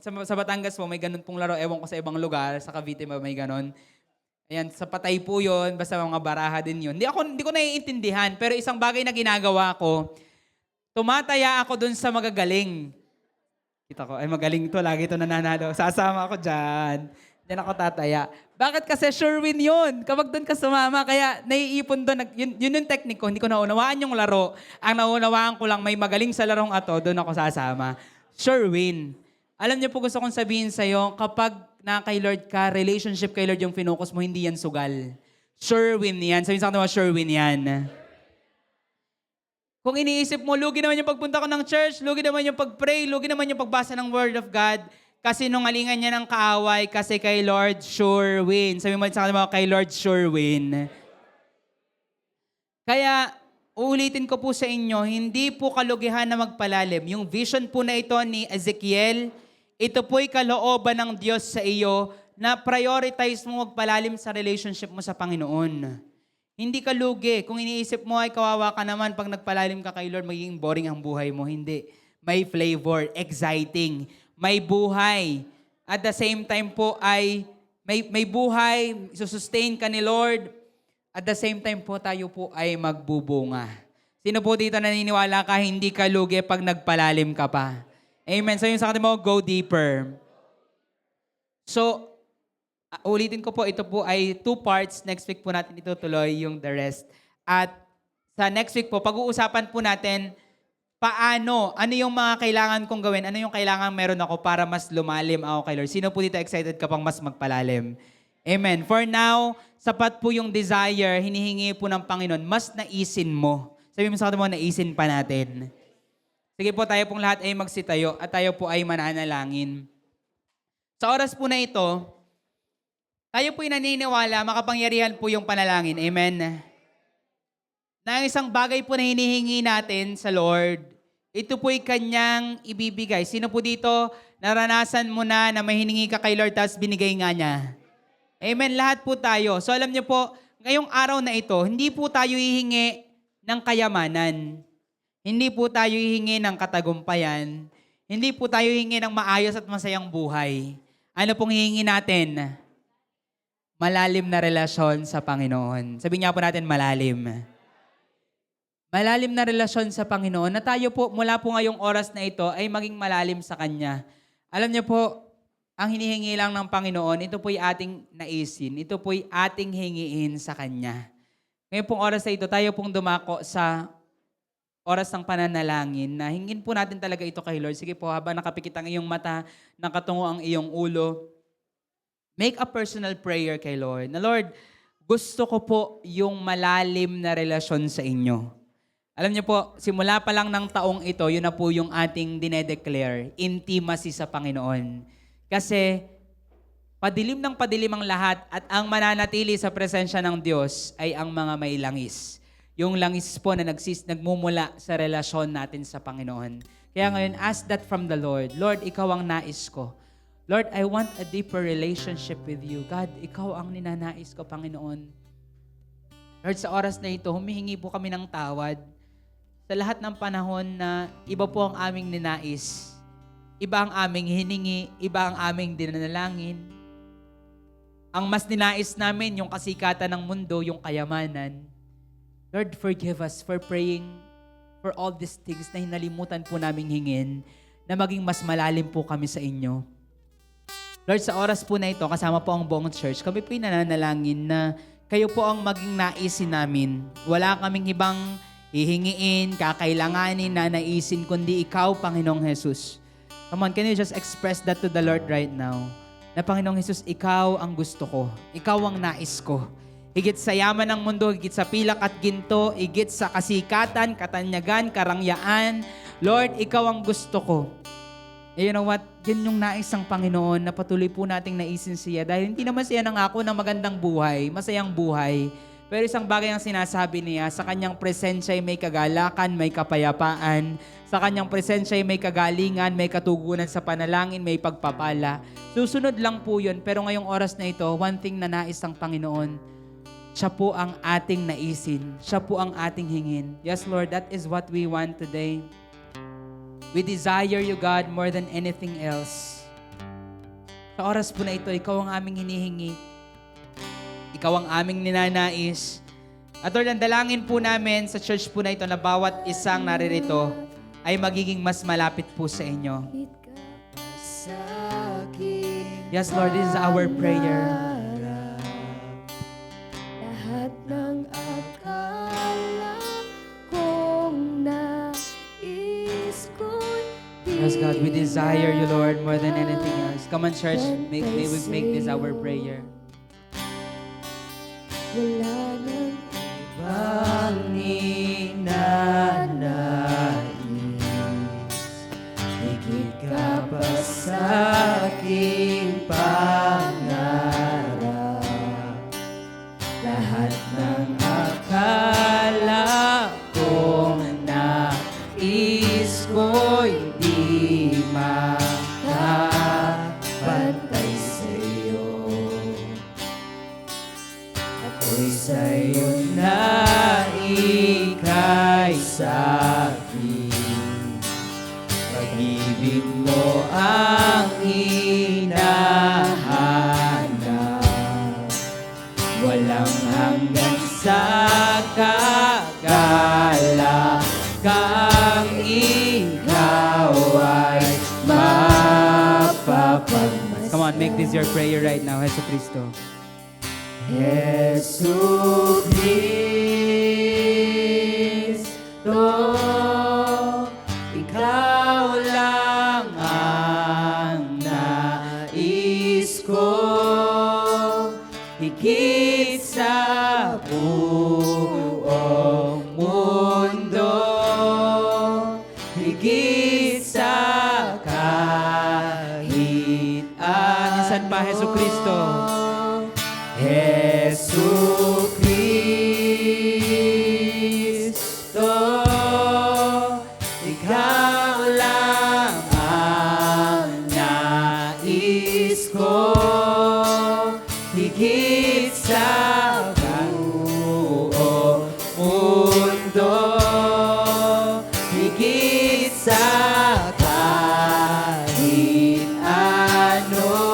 sa Batangas po, may ganun pong laro. Ewan ko sa ibang lugar, sa Cavite may ganun. Ayan, sa patay po yun, basta mga baraha din yun. Hindi ko naiintindihan, pero isang bagay na ginagawa ko, tumataya ako dun sa magagaling. Kita ko, ay magaling to, lagi to nananalo. Sasama ako dyan. Diyan ako tataya. Bakit? Kasi sure win yun. Kapag doon ka sumama, kaya naiipon doon. Yun yung tekniko. Hindi ko naunawaan yung laro. Ang naunawaan ko lang, may magaling sa larong ato, doon ako sasama. Sure win. Alam niyo po, gusto kong sabihin sa'yo, kapag na kay Lord ka, relationship kay Lord yung finokus mo, hindi yan sugal. Sure win yan. Sabihin sa kanila, sure win yan. Kung iniisip mo, lugi naman yung pagpunta ko ng church, lugi naman yung pag-pray, lugi naman yung pagbasa ng Word of God, kasi nungalingan niya ng kaaway, kasi kay Lord, sure win. Sabi mo sa kanila, kay Lord, sure win. Kaya, uulitin ko po sa inyo, hindi po kalugihan na magpalalim. Yung vision po na ito ni Ezekiel, ito po'y kalooban ng Diyos sa iyo na prioritize mo magpalalim sa relationship mo sa Panginoon. Hindi ka lugi. Kung iniisip mo ay kawawa ka naman pag nagpalalim ka kay Lord, magiging boring ang buhay mo. Hindi. May flavor, exciting, may buhay. At the same time po ay may buhay, susustain ka ni Lord. At the same time po tayo po ay magbubunga. Sino po dito naniniwala ka, hindi ka lugi pag nagpalalim ka pa? Amen. So yung sa kanila mo, go deeper. So, ulitin ko po, ito po ay 2 parts. Next week po natin itutuloy yung the rest. At sa next week po, pag-uusapan po natin paano, ano yung mga kailangan kong gawin, ano yung kailangan meron ako para mas lumalim ako kay Lord. Sino po dito excited ka pang mas magpalalim? Amen. For now, sapat po yung desire, hinihingi po ng Panginoon, mas naisin mo. Sabi mo sa kanila mo, naisin pa natin. Sige po, tayo pong lahat ay magsitayo at tayo po ay mananalangin. Sa oras po na ito, tayo po'y naniniwala, makapangyarihan po yung panalangin. Amen? Na isang bagay po na hinihingi natin sa Lord, ito po'y Kanyang ibibigay. Sino po dito, naranasan mo na may hiningi ka kay Lord, tapos binigay nga niya? Amen? Lahat po tayo. So alam niyo po, ngayong araw na ito, hindi po tayo hihingi ng kayamanan. Hindi po tayo hihingi ng katagumpayan. Hindi po tayo hihingi ng maayos at masayang buhay. Ano pong hihingi natin? Malalim na relasyon sa Panginoon. Sabi niya po natin, malalim. Malalim na relasyon sa Panginoon na tayo po, mula po ngayong oras na ito, ay maging malalim sa Kanya. Alam niyo po, ang hinihingi lang ng Panginoon, ito po'y ating naisin. Ito po'y ating hingiin sa Kanya. Ngayon pong oras na ito, tayo pong dumako sa oras ng pananalangin na hingin po natin talaga ito kay Lord. Sige po, habang nakapikit ang iyong mata, nakatungo ang iyong ulo, make a personal prayer kay Lord. Na Lord, gusto ko po yung malalim na relasyon sa inyo. Alam niyo po, simula pa lang ng taong ito, yun na po yung ating dinedeclare, intimacy sa Panginoon. Kasi padilim ng padilim ang lahat at ang mananatili sa presensya ng Diyos ay ang mga may langis. Yung langis po na nagmumula sa relasyon natin sa Panginoon. Kaya ngayon, ask that from the Lord. Lord, ikaw ang nais ko. Lord, I want a deeper relationship with you. God, ikaw ang ninanais ko, Panginoon. Lord, sa oras na ito, humihingi po kami ng tawad sa lahat ng panahon na iba po ang aming ninais. Iba ang aming hiningi, iba ang aming dinanalangin. Ang mas ninais namin, yung kasikatan ng mundo, yung kayamanan. Lord, forgive us for praying for all these things na hinalimutan po naming hingin na maging mas malalim po kami sa inyo. Lord, sa oras po na ito, kasama po ang buong church, kami po nananalangin na kayo po ang maging naisin namin. Wala kaming ibang hihingiin, kakailanganin na naisin, kundi ikaw, Panginoong Jesus. Come on, can you just express that to the Lord right now? na Panginoong Jesus, ikaw ang gusto ko. Ikaw ang nais ko. Higit sa yaman ng mundo, higit sa pilak at ginto, higit sa kasikatan, katanyagan, karangyaan. Lord, ikaw ang gusto ko. And you know what? Yun yung nais ng Panginoon na patuloy po nating naisin siya. Dahil hindi naman siya nangako ng magandang buhay, masayang buhay. Pero isang bagay ang sinasabi niya, sa kanyang presensya ay may kagalakan, may kapayapaan. Sa kanyang presensya ay may kagalingan, may katugunan sa panalangin, may pagpapala. Susunod lang po yun. Pero ngayong oras na ito, one thing na nais ng Panginoon, siya po ang ating naisin. Siya po ang ating hingin. Yes, Lord, that is what we want today. We desire you, God, more than anything else. Sa oras po na ito, ikaw ang aming hinihingi. Ikaw ang aming ninanais. At Lord, ang dalangin po namin sa church po na ito na bawat isang naririto ay magiging mas malapit po sa inyo. Yes, Lord, this is our prayer.
Lahat ng akala kong nais ko'y
Yes, God, we desire you, Lord, more than anything else. Come on, church, may we make this our prayer.
wala nang
Pangninanais, higit ka pa sa aking pangarap. Lahat ng akala kong nais ko'y di makapantay sa'yo. Ako'y sa'yo na ika'y sa'kin. Pag-ibig mo ang hinahanap. Walang hanggan sa kagalagang ikaw ay mapapagmas. Come on, make this your prayer right now, Jesus Cristo. Jesus Cristo, ikaw lang ang nais ko, higit sa buong mundo, higit sa kahit minsan pa, Jesus Cristo. Jesus Cristo, ikaw lang ang nais ko, higit sa buong mundo, higit sa kahit ano.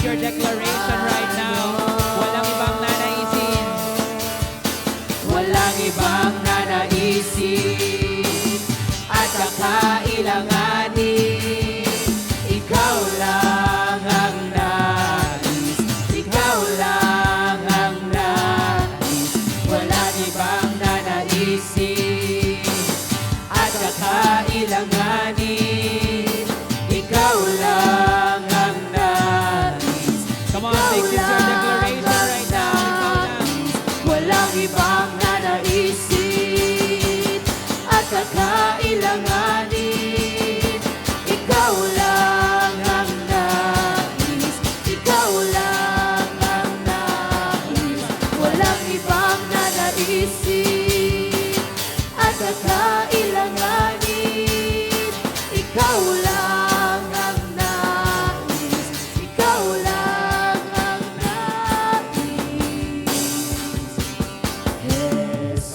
Your declaration right now. Walang ibang nanaisin. Walang ibang nanaisin at kakailanganin. Ikaw lang ang nais. Ikaw lang ang nais. Walang ibang
sa kailanganin. Ikaw lang ang nais, ikaw lang ang nais. Jesus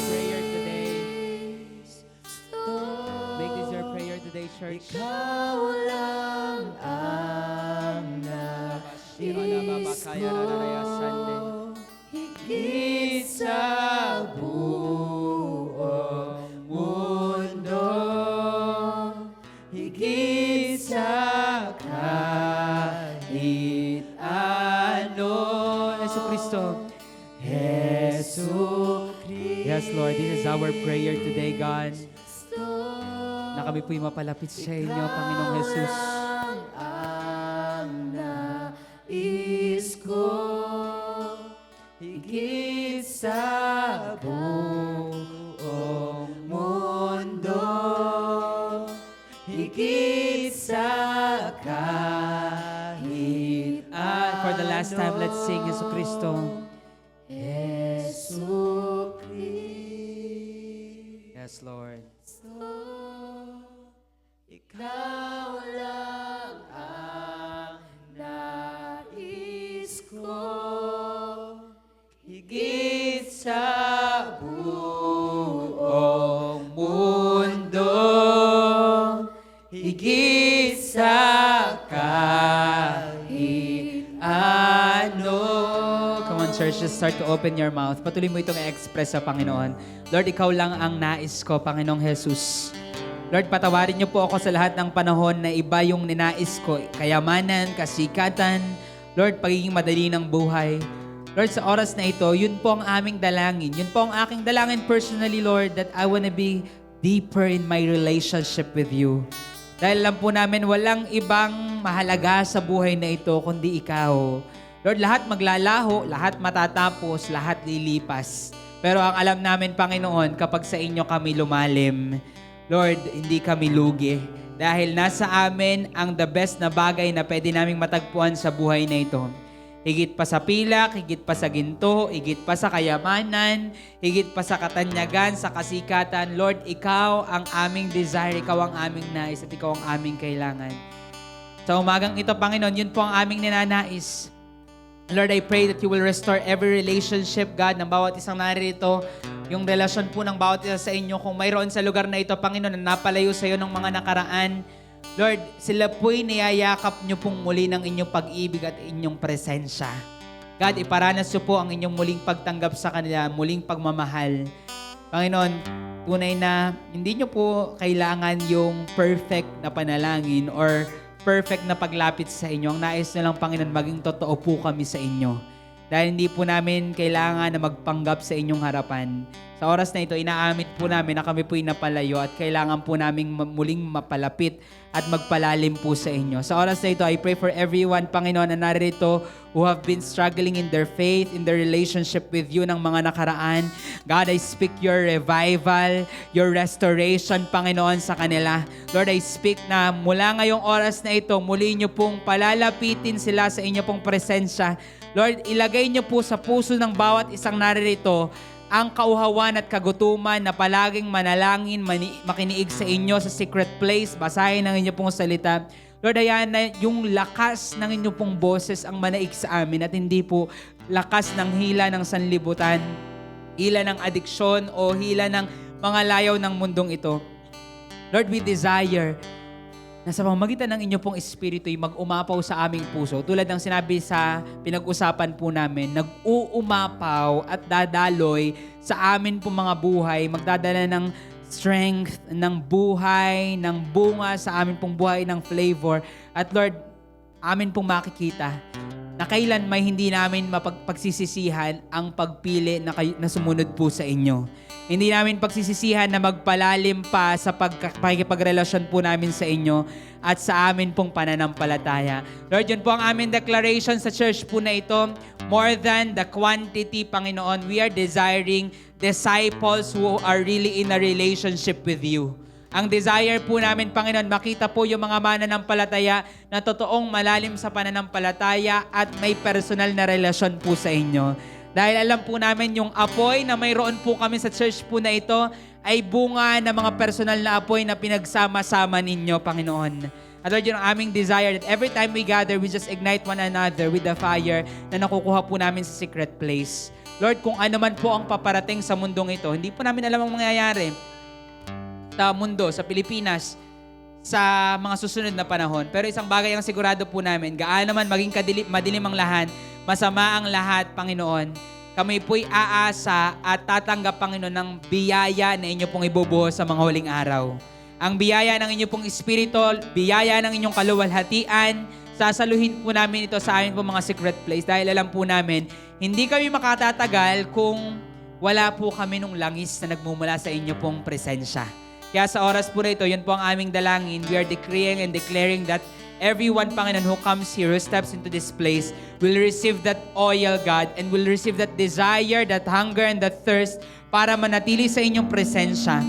Prayer today.
Cristo.
Make this your prayer today, church.
Ikaw lang ang nais ko, higit sa buong mundo, higit sa kahit ano.
Yesu Cristo.
Jesu Cristo.
Yes, Lord, this is our prayer today, God. Na kami po'y mapalapit sa inyo, Panginoong Jesus.
Ang nais ko, higit sa buong mundo, higit sa kahit
For the last time, let's sing Yesu Cristo.
Jesu Cristo.
Yes, Lord.
Ikaw lang ang nais ko, higit sa buong mundo, higit sa kahit ano.
Come on, church, just start to open your mouth. Patuloy mo itong i-express sa Panginoon. Lord, ikaw lang ang nais ko, Panginoong Jesus. Lord, patawarin niyo po ako sa lahat ng panahon na iba yung ninais ko. Kayamanan, kasikatan, Lord, pagiging madali ng buhay. Lord, sa oras na ito, yun po ang aming dalangin. Yun po ang aking dalangin personally, Lord, that I wanna be deeper in my relationship with you. Dahil alam po namin, walang ibang mahalaga sa buhay na ito kundi ikaw. Lord, lahat maglalaho, lahat matatapos, lahat lilipas. Pero ang alam namin, Panginoon, kapag sa inyo kami lumalim, Lord, hindi kami lugi. Dahil nasa amin ang the best na bagay na pwede naming matagpuan sa buhay na ito. Higit pa sa pilak, higit pa sa ginto, higit pa sa kayamanan, higit pa sa katanyagan, sa kasikatan. Lord, ikaw ang aming desire, ikaw ang aming nais, at ikaw ang aming kailangan. Sa umagang ito, Panginoon, yun po ang aming ninanais. Lord, I pray that you will restore every relationship, God, ng bawat isang narito. Yung relasyon po ng bawat isa sa inyo. Kung mayroon sa lugar na ito, Panginoon, na napalayo sa iyo ng mga nakaraan, Lord, sila po'y niyayakap niyo pong muli ng inyong pag-ibig at inyong presensya. God, iparanas niyo po ang inyong muling pagtanggap sa kanila, muling pagmamahal. Panginoon, tunay na hindi niyo po kailangan yung perfect na panalangin or perfect na paglapit sa inyo. Ang nais na lang, Panginoon, maging totoo po kami sa inyo. Dahil hindi po namin kailangan na magpanggap sa inyong harapan. Sa oras na ito, inaamit po namin na kami po'y napalayo at kailangan po namin muling mapalapit at magpalalim po sa inyo. Sa oras na ito, I pray for everyone, Panginoon, na narito who have been struggling in their faith, in their relationship with you ng mga nakaraan. God, I speak your revival, your restoration, Panginoon, sa kanila. Lord, I speak na mula ngayong oras na ito, muli niyo pong palalapitin sila sa inyo pong presensya. Lord, ilagay niyo po sa puso ng bawat isang naririto ang kauhawan at kagutuman na palaging manalangin, makiniig sa inyo sa secret place, basahin ang inyo pong salita. Lord, ayan na yung lakas ng inyo pong boses ang manaig sa amin at hindi po lakas ng hila ng sanlibutan, hila ng adiksyon o hila ng mga layaw ng mundong ito. Lord, we desire na sa pamamagitan ng inyo pong espiritu'y mag-umapaw sa aming puso. Tulad ng sinabi sa pinag-usapan po namin, nag-uumapaw at dadaloy sa amin pong mga buhay, magdadala ng strength, ng buhay, ng bunga sa amin pong buhay, ng flavor. At Lord, amin pong makikita na kailan may hindi namin mapagpagsisisihan ang pagpili na sumunod po sa inyo. Hindi namin pagsisisihan na magpalalim pa sa pagkikipagrelasyon po namin sa inyo at sa amin pong pananampalataya. Lord, yun po ang aming declaration sa church po na ito. More than the quantity, Panginoon, we are desiring disciples who are really in a relationship with you. Ang desire po namin, Panginoon, makita po yung mga mananampalataya na totoong malalim sa pananampalataya at may personal na relasyon po sa inyo. Dahil alam po namin yung apoy na mayroon po kami sa church po na ito ay bunga ng mga personal na apoy na pinagsama-sama ninyo, Panginoon. At Lord, yun ang aming desire that every time we gather, we just ignite one another with the fire na nakukuha po namin sa secret place. Lord, kung ano man po ang paparating sa mundong ito, hindi po namin alam ang mangyayari sa mundo, sa Pilipinas, sa mga susunod na panahon. Pero isang bagay ang sigurado po namin, gaano man maging madilim ang lahat, masama ang lahat, Panginoon, kami po'y aasa at tatanggap, Panginoon, ng biyaya na inyo pong ibubuhos sa mga huling araw. Ang biyaya ng inyo pong espiritu, biyaya ng inyong kaluwalhatian, sasaluhin po namin ito sa amin po mga secret place dahil alam po namin, hindi kami makatatagal kung wala po kami nung langis na nagmumula sa inyo pong presensya. Kaya sa oras po na ito, yun po ang aming dalangin. We are decreeing and declaring that everyone, Panginoon, who comes here, who steps into this place, will receive that oil, God, and will receive that desire, that hunger, and that thirst para manatili sa inyong presensya.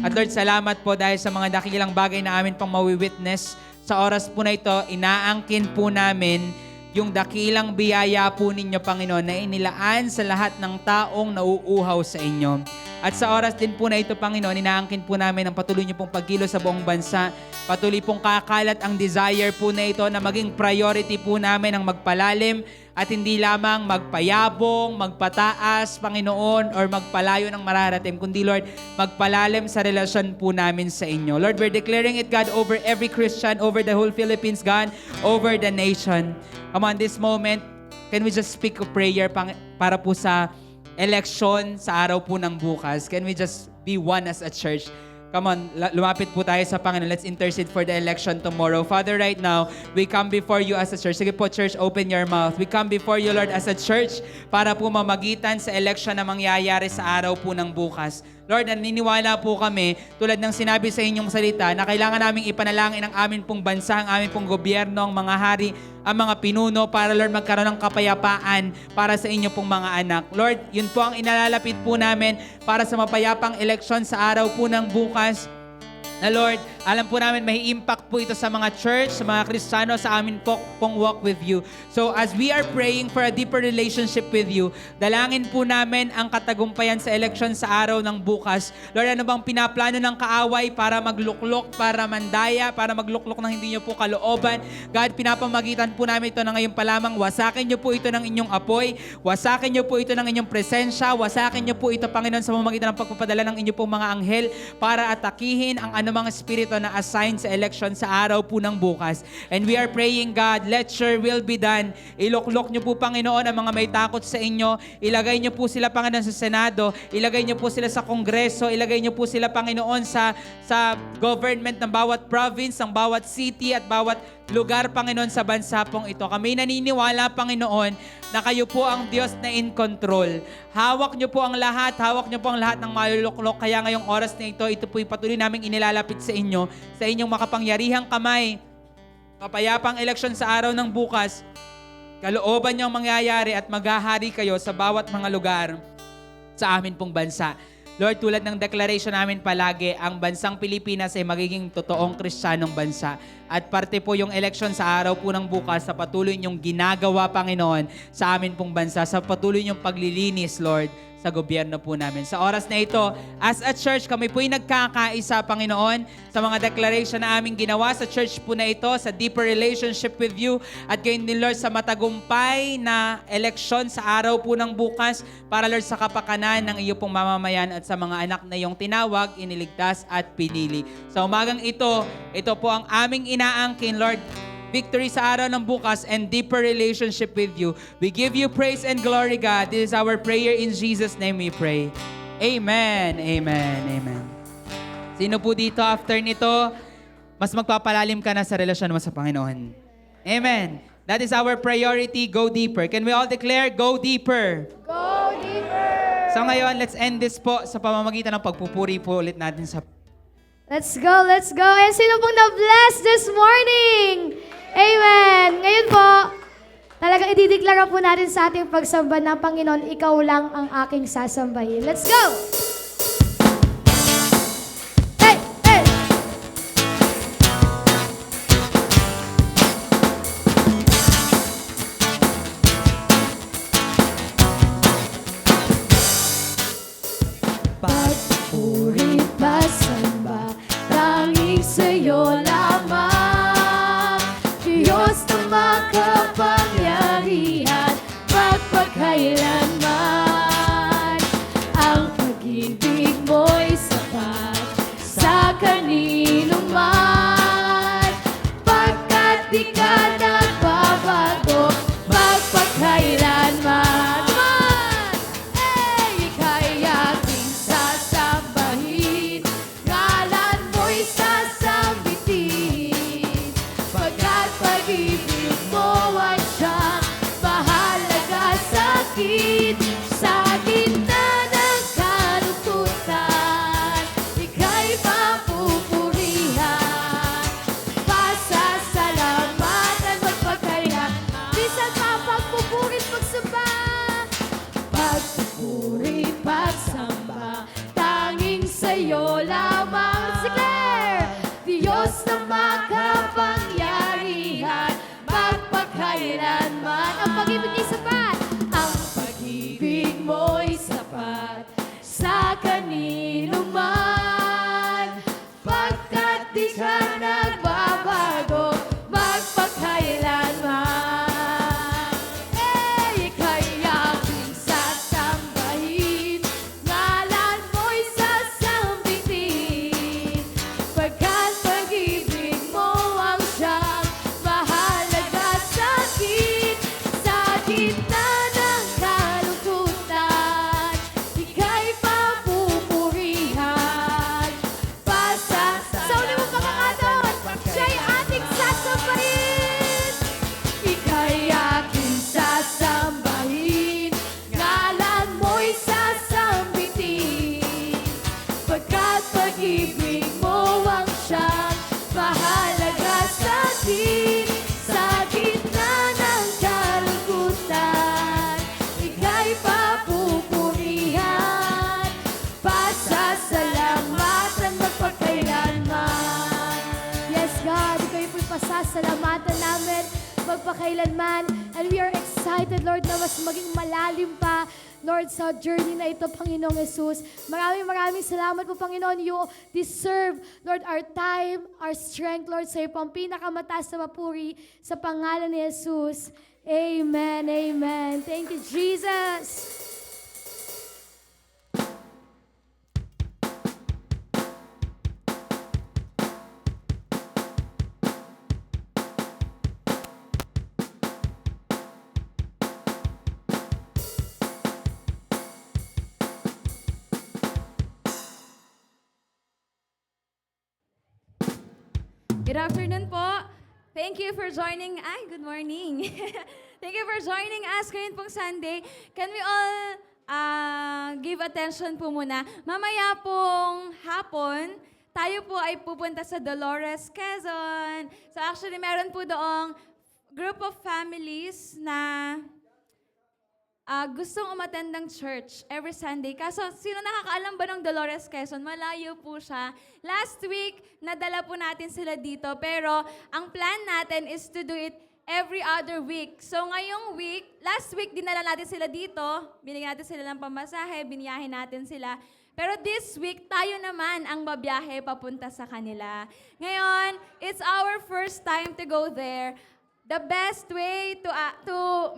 At Lord, salamat po dahil sa mga dakilang bagay na amin pang mawi-witness. Sa oras po na ito, inaangkin po namin yung dakilang biyaya po ninyo, Panginoon, na inilaan sa lahat ng taong nauuhaw sa inyo. At sa oras din po na ito, Panginoon, inaangkin po namin ang patuloy niyo pong pagkilos sa buong bansa. Patuloy pong kakalat ang desire po na ito na maging priority po namin ang magpalalim at hindi lamang magpayabong, magpataas, Panginoon, or magpalayo ng mararating, kundi, Lord, magpalalim sa relasyon po namin sa inyo. Lord, we're declaring it, God, over every Christian, over the whole Philippines, God, over the nation. Come on, this moment, can we just speak a prayer para po sa election sa araw po ng bukas? Can we just be one as a church? Come on, lumapit po tayo sa Panginoon. Let's intercede for the election tomorrow. Father, right now, we come before you as a church. Sige po, church, open your mouth. We come before you, Lord, as a church para po mamagitan sa election na mangyayari sa araw po ng bukas. Lord, naniniwala po kami, tulad ng sinabi sa inyong salita, na kailangan naming ipanalangin ang amin pong bansa, ang amin pong gobyerno, ang mga hari, ang mga pinuno, para, Lord, magkaroon ng kapayapaan para sa inyo pong mga anak. Lord, yun po ang inalalapit po namin para sa mapayapang eleksyon sa araw po ng bukas. Na Lord, alam po namin may impact po ito sa mga church, sa mga Kristiyano, sa amin pong walk with you. So as we are praying for a deeper relationship with you, dalangin po namin ang katagumpayan sa election sa araw ng bukas. Lord, ano bang pinaplano ng kaaway para magluklok, para mandaya, para magluklok ng hindi nyo po kalooban? God, pinapamagitan po namin ito na ngayon pa lamang. Wasakin nyo po ito ng inyong apoy. Wasakin nyo po ito ng inyong presensya. Wasakin nyo po ito, Panginoon, sa pamamagitan ng pagpapadala ng inyong pong mga anghel para atakihin ang anumang espiritu na assigned sa election sa araw po ng bukas. And we are praying, God, let your will be done. Iluklok nyo po, Panginoon, ang mga may takot sa inyo. Ilagay nyo po sila, Panginoon, sa Senado. Ilagay nyo po sila sa Kongreso. Ilagay nyo po sila, Panginoon, sa government ng bawat province, ng bawat city at bawat lugar, Panginoon, sa bansa pong ito. Kami naniniwala, Panginoon, na kayo po ang Diyos na in control. Hawak nyo po ang lahat. Hawak nyo po ang lahat ng maluluklok. Kaya ngayong oras na ito po'y patuloy naming inilalapit sa inyo, sa inyong makapangyarihang kamay. Mapayapang eleksyon sa araw ng bukas. Kalooban niyong mangyayari at maghahari kayo sa bawat mga lugar sa amin pong bansa. Lord, tulad ng declaration namin palagi, ang bansang Pilipinas ay magiging totoong Kristiyanong bansa. At parte po yung election sa araw po ng bukas sa patuloy niyong ginagawa, Panginoon, sa amin pong bansa, sa patuloy niyong paglilinis, Lord, sa gobyerno po namin. Sa oras na ito, as a church, kami po'y nagkakaisa, Panginoon, sa mga declaration na aming ginawa sa church po na ito, sa deeper relationship with you, at gayon din, Lord, sa matagumpay na eleksyon sa araw po ng bukas, para, Lord, sa kapakanan ng iyo pong mamamayan at sa mga anak na iyong tinawag, iniligtas at pinili. Sa umagang ito po ang aming inaangkin, Lord, victory sa araw ng bukas and deeper relationship with you. We give you praise and glory, God. This is our prayer in Jesus' name we pray. Amen, amen, amen. Sino po dito after nito, mas magpapalalim ka na sa relasyon mo sa Panginoon? Amen. That is our priority, go deeper. Can we all declare, go deeper?
Go deeper!
So ngayon, let's end this po sa pamamagitan ng pagpupuri po ulit natin sa
Let's go, let's go. And sino pong na-bless this morning? Amen. Ngayon po, talagang idideklara po natin sa ating pagsamba ng Panginoon, ikaw lang ang aking sasambahin. Let's go! Hey! Hey! ang pag-ibig niya sapat. Ang
Pag-ibig mo'y sapat sa kanino man, pagkat di ka nagbabago magpakailanman. Ika'y aking sasambahin, ngalan mo'y sasambitin, pagkat pag-ibig mo ang siyang mahalaga sa akin. Sa gitna ng kalungkutan, ika'y papupurihan.
sa uli mong pagkakataon, siya'y ating sasabahin.
Ika'y aking sasambahin, ngalan mo'y sasambitin, pagkat pag-ibig mo ang siyang mahalaga sa akin. Sa gitna ng kalungkutan, ika'y papupurihan, pasasalamatan magpakailanman.
Yes, God, ikaw po'y pasasalamatan namin magpakailanman. And we are excited, Lord, na mas maging malalim pa, Lord, sa journey na ito, Panginoong Jesus. Maraming salamat po, Panginoon. You deserve, Lord, our time, our strength, Lord, sa iyo po ang pinakamataas na papuri sa pangalan ni Jesus. Amen, amen. Thank you, Jesus.
Good afternoon po. Thank you for joining. Ay, good morning. Thank you for joining us ngayon pong Sunday. Can we all give attention po muna? Mamaya pong hapon, tayo po ay pupunta sa Dolores, Quezon. So actually, meron po doong group of families na gustong umattend ng church every Sunday. Kaso, sino nakakaalam ba ng Dolores, Quezon? Malayo po siya. Last week, nadala po natin sila dito. Pero, ang plan natin is to do it every other week. So, ngayong week, last week, dinala natin sila dito. Binigyan natin sila ng pamasahe, biniyahin natin sila. Pero this week, tayo naman ang babiyahe papunta sa kanila. Ngayon, it's our first time to go there. The best way to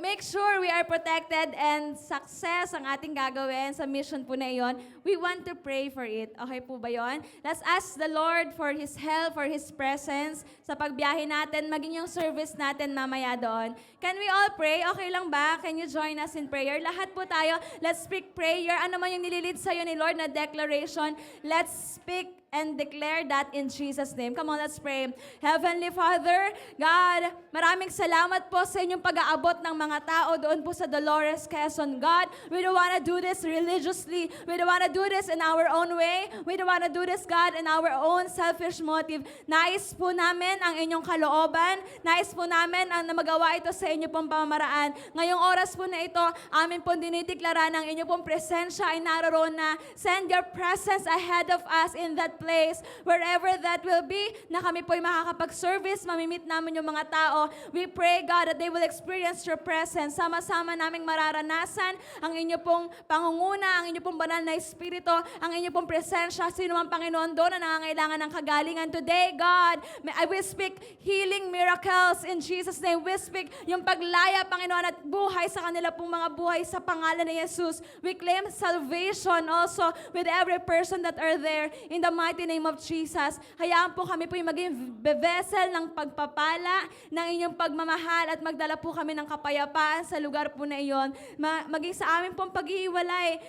make sure we are protected and success ang ating gagawin sa mission po na iyon, we want to pray for it. Okay po ba yun? Let's ask the Lord for His help, for His presence sa pagbiyahe natin, maging yung service natin mamaya doon. Can we all pray? Okay lang ba? Can you join us in prayer? Lahat po tayo, let's speak prayer. Ano man yung nililid sa'yo ni Lord na declaration, let's speak and declare that in Jesus' name. Come on, let's pray. Heavenly Father, God, maraming salamat po sa inyong pag-aabot ng mga tao doon po sa Dolores, Quezon. God, we don't want to do this religiously. We don't want to do this in our own way. We don't want to do this, God, in our own selfish motive. Nais po namin ang inyong kalooban. Nais po namin ang na magawa ito sa inyo pong pamamaraan. Ngayong oras po na ito, amin pong dinideklara ng inyong pong presensya ay naroon na. Send your presence ahead of us in that place, wherever that will be, na kami po'y makakapag-service, mamimit namin yung mga tao. We pray, God, that they will experience your presence. Sama-sama naming mararanasan ang inyo pong pangunguna, ang inyo pong banal na espiritu, ang inyo pong presensya. Sino man Panginoon doon na nangangailangan ng kagalingan today, God, I will speak healing miracles in Jesus' name. We speak yung paglaya, Panginoon, at buhay sa kanila pong mga buhay sa pangalan ni Jesus. We claim salvation also with every person that are there in the mighty name of Jesus. Hayaan po kami po yung maging vessel ng pagpapala, ng inyong pagmamahal at magdala po kami ng kapayapaan sa lugar po na iyon. Maging sa amin pong paghihiwalay,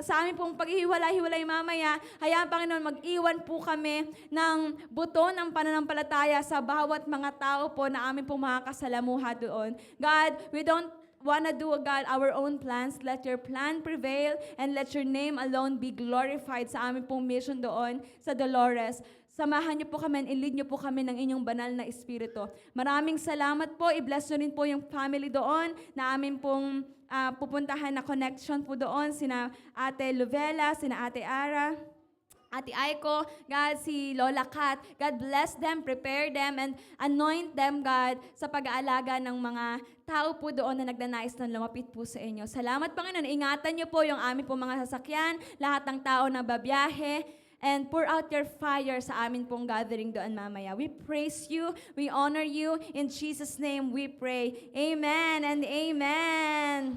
sa amin pong paghihiwalay mamaya, hayaan Panginoon, mag-iwan po kami ng buto ng pananampalataya sa bawat mga tao po na amin pong makakasalamuha doon. God, we don't wanna do, God, our own plans. Let your plan prevail and let your name alone be glorified sa aming pong mission doon sa Dolores. Samahan niyo po kami and i-lead niyo po kami ng inyong banal na espiritu. Maraming salamat po. I-bless niyo rin po yung family doon na amin pong pupuntahan na connection po doon. Sina Ate Lovela, sina Ate Ara, Ate Aiko, God, si Lola Kat. God bless them, prepare them, and anoint them, God, sa pag-aalaga ng mga tao po doon na nagnanais ng lumapit po sa inyo. Salamat, Panginoon. Ingatan niyo po yung aming po mga sasakyan, lahat ng tao na babiyahe, and pour out your fire sa amin pong gathering doon mamaya. We praise you, we honor you, in Jesus' name we pray. Amen and amen.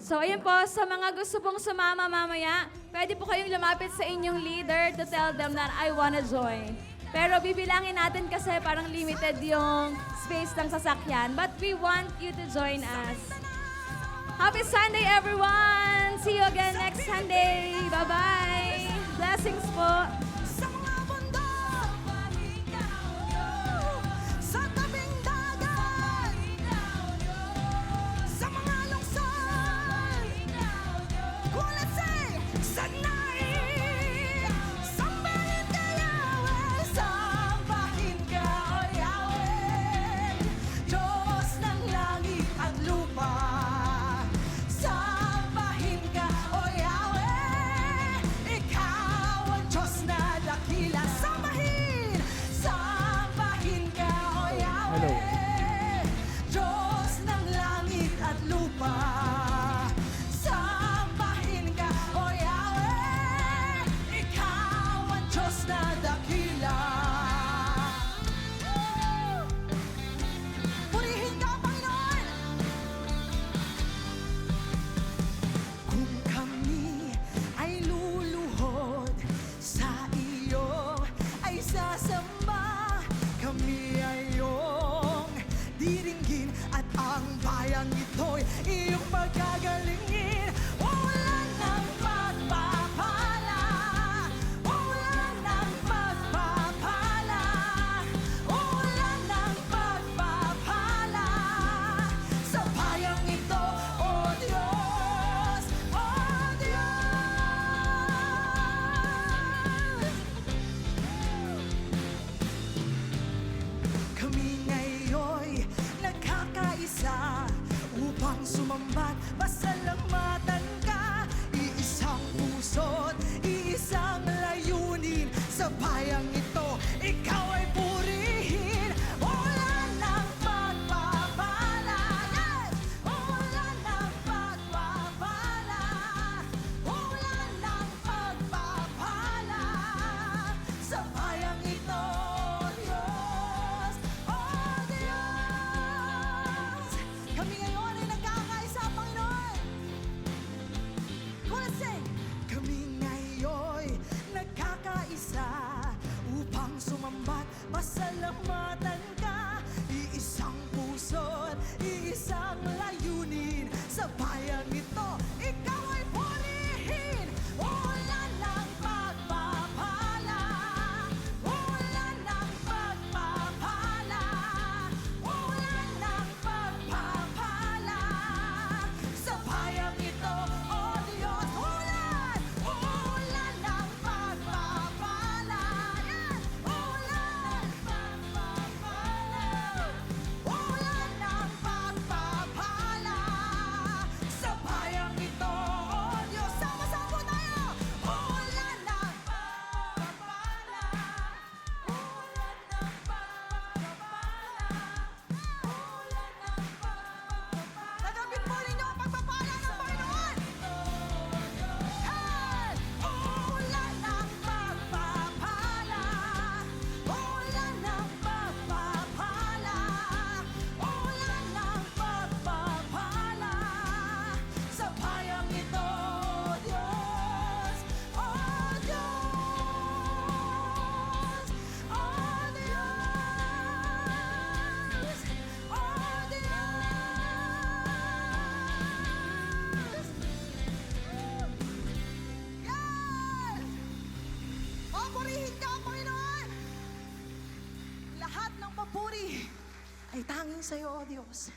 So ayun po, sa mga gusto pong sumama mamaya, pwede po kayong lumapit sa inyong leader to tell them that I wanna join. Pero bibilangin natin kasi parang limited yung space ng sasakyan. But we want you to join us. Happy Sunday, everyone! See you again next Sunday. Bye-bye! Blessings po!
Sa mga bundok, sa tabing dagat, sa mga lungsod, let's say, sa naik, sambahin ka Yahweh, sambahin ka o Yahweh, Diyos ng langit at lupa. Sambahin ka o Yahweh, ikaw ang Diyos na dakila. Sambahin, sambahin ka o Yahweh, Diyos ng langit at lupa. Sambahin ka o Yahweh, ikaw ang Diyos na dakila. Purihin ka, Panginoon! Kung kami ay luluhod sa iyo, ay sasamba, kami ay iyong diringgin, at ang bayang ito'y iyong pagkagalingin. Ulan ng pagpapala, ulan ng pagpapala, ulan ng pagpapala, sa bayang ito, O Diyos, O Diyos. Kami ngayon'y nagkakaisa upang sumambat, pasalamatan ka. Iisang puso't iisang layunin, sa bayang ito, ikaw ay purihin. Ulan ng pagpapala, yes! Ulan ng pagpapala, ulan ng pagpapala, sa bayang ito, Diyos, O Diyos. Kami ngayon ay nagkakaisa, Panginoon. Let's sing. Kami ngayon'y nagkakaisa upang sumambat, pasalamatan ka. Iisang puso't iisang layunin, sa bayang ito, ikaw ay purihin. Ulan ng pagpapala, ulan ng pagpapala, ulan ng pagpapala, sa bayang ito, O Diyos. Ulan, ulan ng pagpapala, yes! Ulan ng pagpapala, ulan ng pagpapala, sa bayang ito, O Diyos. Sama-sama tayo! Ulan ng pagpapala, ulan ng pagpapala, ulan ng pagpapala. Tanggapin po ninyo ang pagpapala ng Panginoon! Hey! Ulan ng pagpapala, ulan ng pagpapala, ulan ng pagpapala, sa bayang ito, Diyos, O Diyos, O Diyos, O Diyos. Yes! O, purihin ka, Panginoon! Lahat ng papuri ay tanging sa'yo, O Diyos.